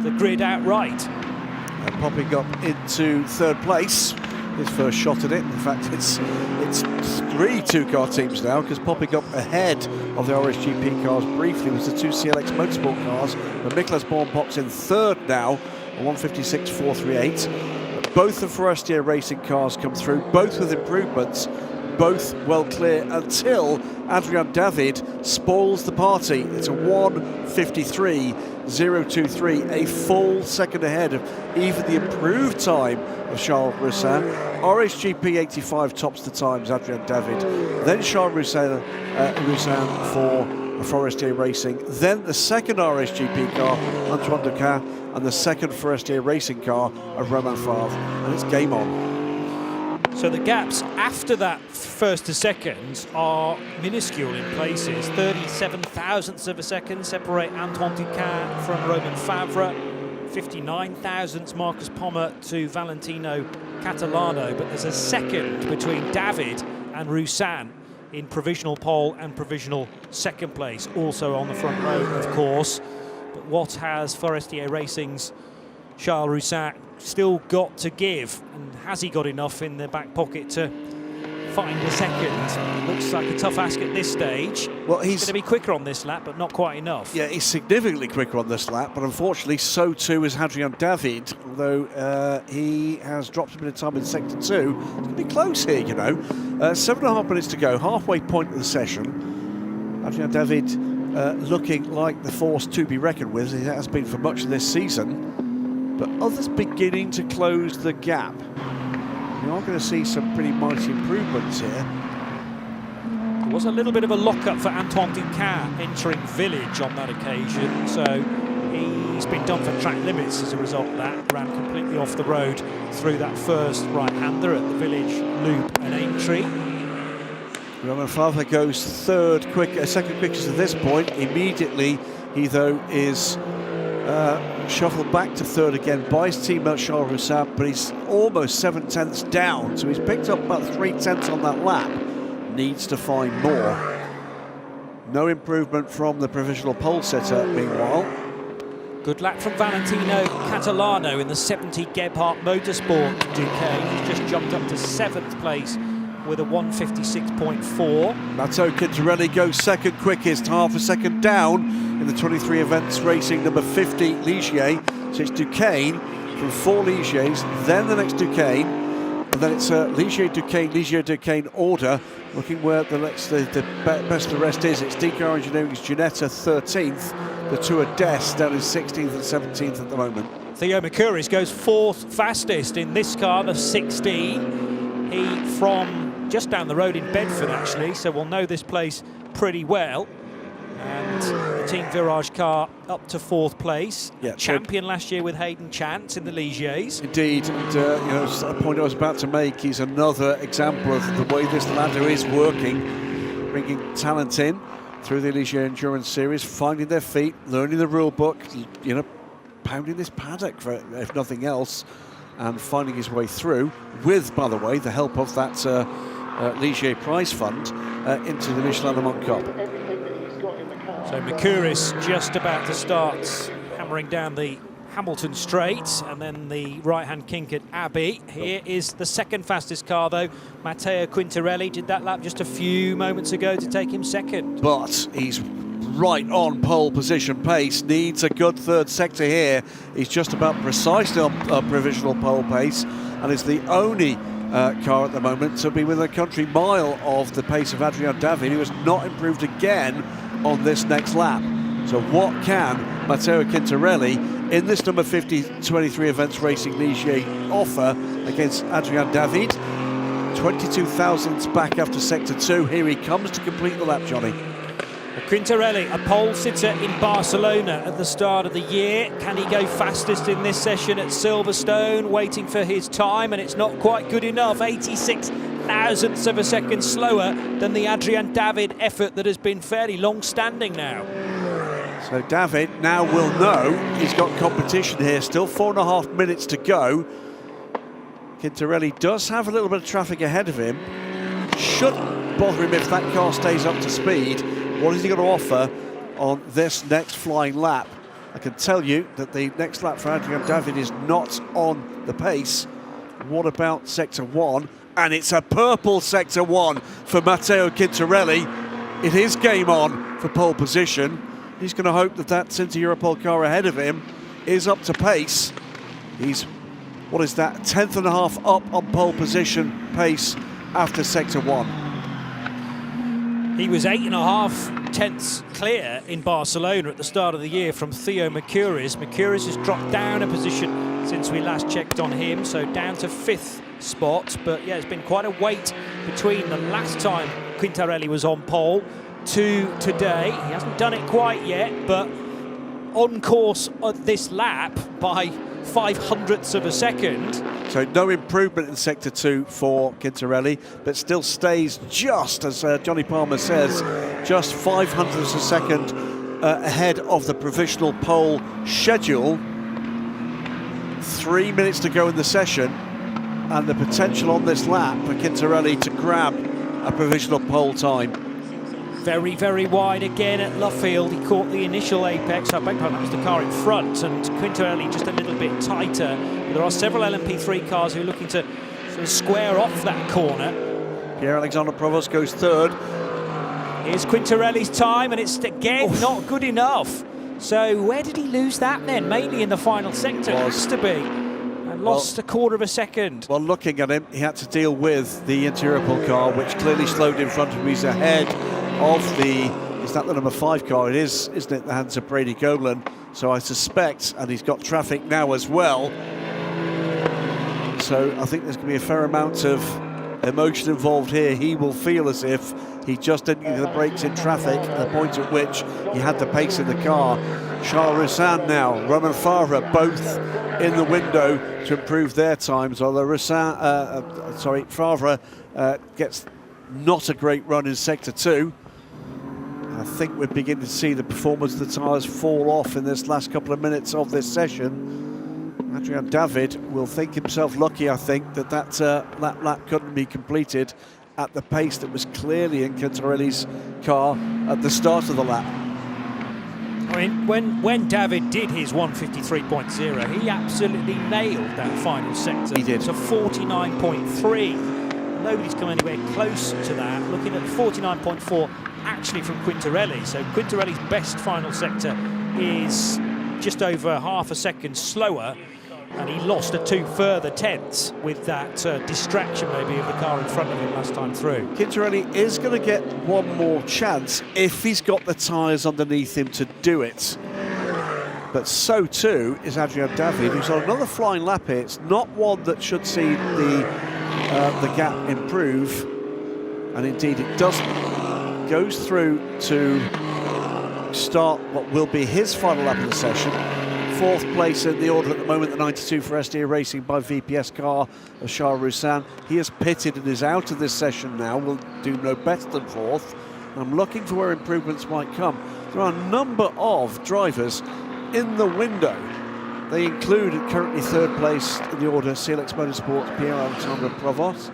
the grid outright. And popping up into third place his first shot at it. In fact, it's 3 two-car teams now, because popping up ahead of the RSGP cars briefly was the 2 CLX Motorsport cars, but Michelin Le Mans pops in third now, a 156.438. Both the Forestier Racing cars come through, both with improvements, both well clear until Adrian David spoils the party. It's a 153.023, a full second ahead of even the improved time of Charles Roussin. RSGP 85 tops the times, Adrian David, then Charles Roussin for Forestier Racing, then the second RSGP car, Antoine Ducas, and the second Forestier Racing car of Romain Favre, and it's game on. So the gaps after that first to second are minuscule in places. 37 thousandths of a second separate Antoine Ducas from Romain Favre. 59 thousandths Marcus Pommer to Valentino Catalano. But there's a second between David and Roussin in provisional pole and provisional second place. Also on the front row, of course. But what has Forestier Racing's Charles Roussin still got to give, and has he got enough in the back pocket to find a second? It looks like a tough ask at this stage. Well, he's going to be quicker on this lap, but not quite enough. Yeah, he's significantly quicker on this lap, but unfortunately so too is Adrian David, although he has dropped a bit of time in sector 2. It's going to be close here, you know. 7.5 minutes to go, halfway point of the session. Adrian David looking like the force to be reckoned with, as he has been for much of this season. But others beginning to close the gap. We are going to see some pretty mighty improvements here. There was a little bit of a lock-up for Antoine Ducas entering Village on that occasion, so he's been done for track limits as a result of that. Ran completely off the road through that first right-hander at the Village loop and entry. Romain Favre goes second quickest at this point. Immediately, he though is shuffled back to third again by his teammate Charles Roussin, but he's almost 7/10ths down, so he's picked up about 3/10ths on that lap. Needs to find more. No improvement from the provisional pole setter, meanwhile. Good lap from Valentino Catalano in the 70 Gebhardt Motorsport Duquet. He's just jumped up to 7th place with a 156.4. Matteo Quintarelli goes second quickest, half a second down in the 23 events racing number 50 Ligier. So it's Duquesne from 4 Ligiers, then the next Duquesne, and then it's Ligier Duquesne order. Looking where the best of the rest is. It's DK Engineering's Ginetta 13th, the Tour Des down in 16th and 17th at the moment. Theo Mercouris goes 4th fastest in this car, the 16. He from just down the road in Bedford, actually, so we'll know this place pretty well. And the Team Virage car up to 4th place. Yeah, champion last year with Hayden Chance in the Ligiers. Indeed, and you know, a point I was about to make, he's another example of the way this ladder is working, bringing talent in through the Ligier Endurance Series, finding their feet, learning the rule book, you know, pounding this paddock, for, if nothing else, and finding his way through with, by the way, the help of that Ligier prize fund into the Michelin Le Mans Cup. So Mercouris just about to start hammering down the Hamilton straight, and then the right-hand kink at Abbey. Here is the second fastest car, though. Matteo Quintarelli did that lap just a few moments ago to take him second. But he's right on pole position pace, needs a good third sector here. He's just about precisely on provisional pole pace, and is the only car at the moment to be within a country mile of the pace of Adrian David, who has not improved again on this next lap. So what can Matteo Quintarelli in this number 50 23 events racing Ligier offer against Adrian David? 22 thousandths back after sector 2. Here he comes to complete the lap, Johnny. Quintarelli, a pole sitter in Barcelona at the start of the year. Can he go fastest in this session at Silverstone? Waiting for his time, and it's not quite good enough. 86 thousandths of a second slower than the Adrian David effort that has been fairly long-standing now. So David now will know he's got competition here. Still 4.5 minutes to go. Quintarelli does have a little bit of traffic ahead of him. Shouldn't bother him if that car stays up to speed. What is he going to offer on this next flying lap? I can tell you that the next lap for Adrian David is not on the pace. What about sector 1? And it's a purple sector 1 for Matteo Quintarelli. It is game on for pole position. He's going to hope that that Cinti Europol car ahead of him is up to pace. He's, what is that, 10th and a half up on pole position pace after sector 1. He was 8.5 tenths clear in Barcelona at the start of the year from Theo Mercouris. Mercouris has dropped down a position since we last checked on him, so down to 5th spot. But yeah, it's been quite a wait between the last time Quintarelli was on pole to today. He hasn't done it quite yet, but on course of this lap by 0.05 of a second. So no improvement in sector 2 for Quintarelli, but still stays just, as Johnny Palmer says, just 0.05 of a second ahead of the provisional pole schedule. 3 minutes to go in the session, and the potential on this lap for Quintarelli to grab a provisional pole time. Very, very wide again at Luffield. He caught the initial apex. I beg your pardon, that was the car in front, and Quintarelli just a little bit tighter. But there are several LMP3 cars who are looking to sort of square off that corner. Pierre-Alexandre Provost goes 3rd. Here's Quintarelli's time, and it's again not good enough. So where did he lose that then? Mainly in the final sector, it has to be. And lost a quarter of a second. Well, looking at him, he had to deal with the Inter-Europol car, which clearly slowed in front of him. He's ahead of the, is that the number 5 car? It is, isn't it, the hands of Brady Golan. So I suspect, and he's got traffic now as well. So I think there's going to be a fair amount of emotion involved here. He will feel as if he just didn't get the brakes in traffic at the point at which he had the pace in the car. Charles Roussin now, Romain Favre, both in the window to improve their times, although Favre gets not a great run in sector 2. I think we're beginning to see the performance of the tyres fall off in this last couple of minutes of this session. Adrian David will think himself lucky, I think, that that lap couldn't be completed at the pace that was clearly in Quintarelli's car at the start of the lap. I mean, when David did his 153.0, he absolutely nailed that final sector. He did. It's a 49.3. Nobody's come anywhere close to that. Looking at 49.4 actually from Quintarelli. So Quintarelli's best final sector is just over half a second slower, and he lost 2 further tenths with that distraction maybe of the car in front of him last time through. Quintarelli is going to get one more chance if he's got the tyres underneath him to do it. But so too is Adrian David, who's on another flying lap here. It's not one that should see the gap improve, and indeed it doesn't. Goes through to start what will be his final lap of the session. 4th place in the order at the moment, the 92 for SDA Racing by VPS car of Charles Roussin. He is pitted and is out of this session now, will do no better than 4th. I'm looking for where improvements might come. There are a number of drivers in the window. They include currently 3rd place in the order Celix Motorsports, Pierre-Alexandre Provost,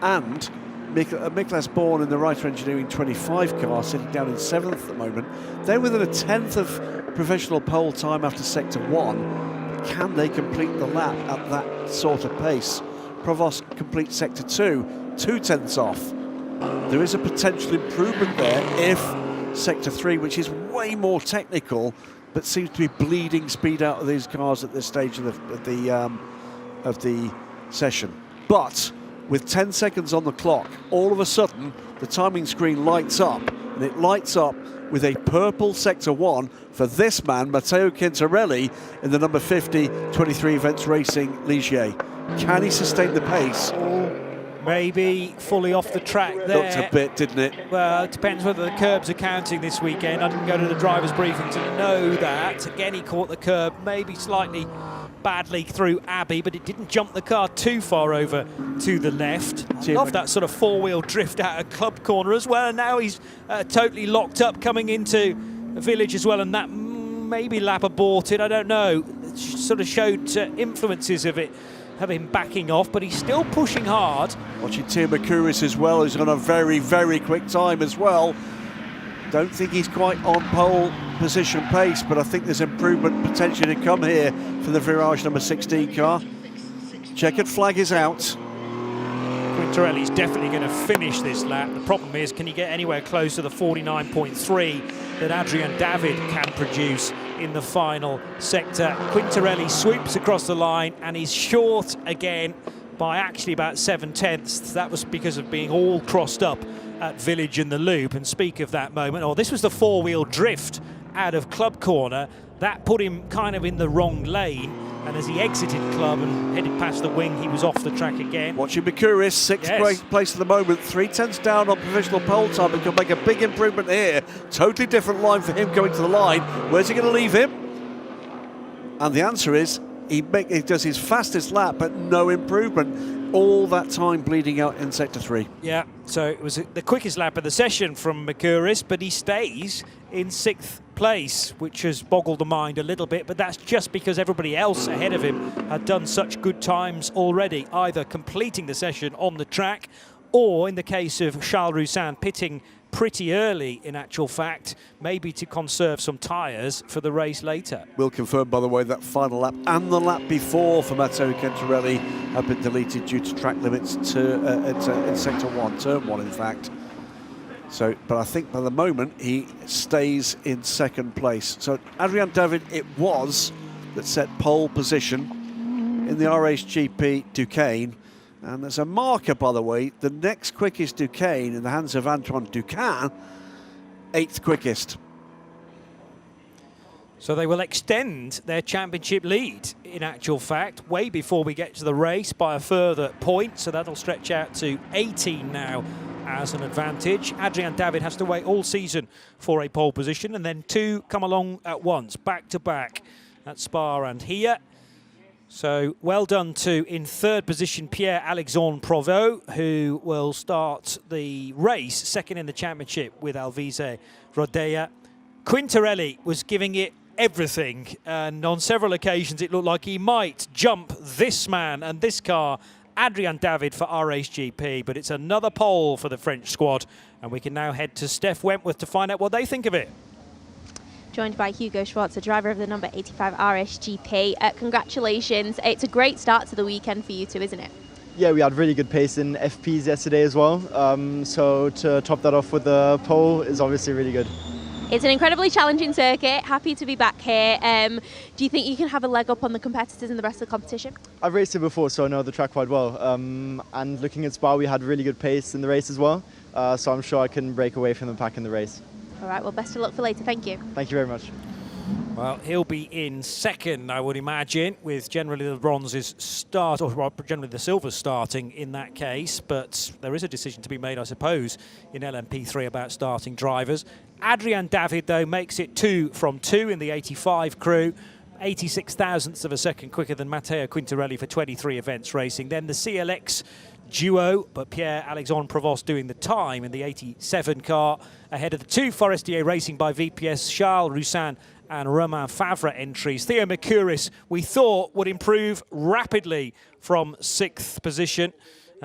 and Nicolas Bourne in the Writer Engineering 25 car, sitting down in 7th at the moment. They're within a 10th of professional pole time after sector 1. Can they complete the lap at that sort of pace? Provost completes sector 2, 2 tenths off. There is a potential improvement there if sector 3, which is way more technical, but seems to be bleeding speed out of these cars at this stage of the session. But with 10 seconds on the clock, all of a sudden the timing screen lights up, and it lights up with a purple sector 1 for this man, Matteo Quintarelli, in the number 50 23 Events Racing Ligier. Can he sustain the pace? Maybe fully off the track there. Looked a bit, didn't it? Well, it depends whether the curbs are counting this weekend. I didn't go to the driver's briefing to know that. Again, he caught the curb, maybe slightly badly through Abbey, but it didn't jump the car too far over to the left. I love that sort of 4-wheel drift out of club corner as well. And now he's totally locked up coming into the village as well, and that maybe lap aborted, I don't know. It sort of showed influences of it, have him backing off, but he's still pushing hard. Watching Theo Mercouris as well, who's on a very, very quick time as well. Don't think he's quite on pole position pace, but I think there's improvement potentially to come here for the Virage number 16 car. Checkered flag is out. Quintarelli's definitely going to finish this lap. The problem is, can he get anywhere close to the 49.3 that Adrian David can produce in the final sector? Quintarelli swoops across the line and he's short again by actually about 7/10. That was because of being all crossed up at Village and the Loop. And speak of that moment, this was the four-wheel drift out of Club Corner. That put him kind of in the wrong lane. And as he exited Club and headed past the wing, he was off the track again. Watching Mercouris, sixth place at the moment, 3/10 down on provisional pole time, and can make a big improvement here. Totally different line for him going to the line. Where's he going to leave him? And the answer is, he does his fastest lap, but no improvement. All that time bleeding out in sector 3. Yeah, so it was the quickest lap of the session from Mercouris, but he stays in 6th place, which has boggled the mind a little bit, but that's just because everybody else ahead of him had done such good times already, either completing the session on the track or, in the case of Charles Roussin, pitting pretty early, in actual fact, maybe to conserve some tyres for the race later. We'll confirm, by the way, that final lap and the lap before for Matteo Quintarelli have been deleted due to track limits in sector 1, turn 1 in fact. So, but I think by the moment he stays in 2nd place. So Adrian David it was that set pole position in the RHGP Duquesne. And there's a marker, by the way, the next quickest Duquesne in the hands of Antoine Duquesne, 8th quickest. So they will extend their championship lead, in actual fact, way before we get to the race by a further point. So that'll stretch out to 18 now as an advantage. Adrian David has to wait all season for a pole position, and then 2 come along at once, back to back at Spa and here. So well done to, in 3rd position, Pierre-Alexandre Provost, who will start the race 2nd in the championship with Alvise Rodea. Quintarelli was giving it everything, and on several occasions it looked like he might jump this man and this car, Adrian David, for RHGP, but it's another pole for the French squad, and we can now head to Steph Wentworth to find out what they think of it. Joined by Hugo Schwarzer, driver of the number 85 RSGP. Congratulations. It's a great start to the weekend for you too, isn't it? Yeah, we had really good pace in FPs yesterday as well. So to top that off with the pole is obviously really good. It's an incredibly challenging circuit. Happy to be back here. Do you think you can have a leg up on the competitors in the rest of the competition? I've raced it before, so I know the track quite well. And looking at Spa, we had really good pace in the race as well. So I'm sure I can break away from the pack in the race. All right, well, best of luck for later. Thank you. Thank you very much. Well, he'll be in 2nd, I would imagine, with generally the bronzes start, or generally the silvers starting in that case. But there is a decision to be made, I suppose, in LMP3 about starting drivers. Adrian David, though, makes it 2 from 2 in the 85 crew. 86 thousandths of a second quicker than Matteo Quintarelli for 23 events racing. Then the CLX duo, but Pierre-Alexandre Provost doing the time in the 87 car, ahead of the 2 Forestier Racing by VPS, Charles Roussin and Romain Favre entries. Theo Mercouris, we thought, would improve rapidly from 6th position.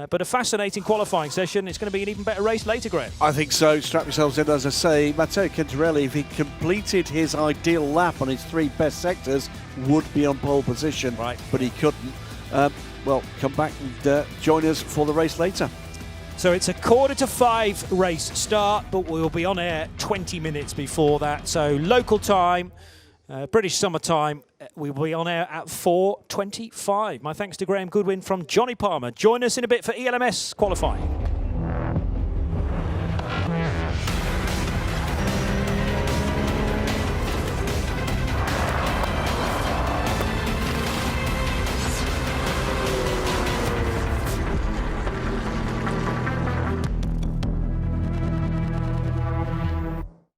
But a fascinating qualifying session. It's going to be an even better race later, Graham. I think so. Strap yourselves in, as I say. Matteo Quintarelli, if he completed his ideal lap on his 3 best sectors, would be on pole position. Right. But he couldn't. Well, come back and join us for the race later. So it's a 4:45 race start, but we'll be on air 20 minutes before that. So local time, British summertime, we will be on air at 4:25. My thanks to Graham Goodwin from Johnny Palmer. Join us in a bit for ELMS qualifying.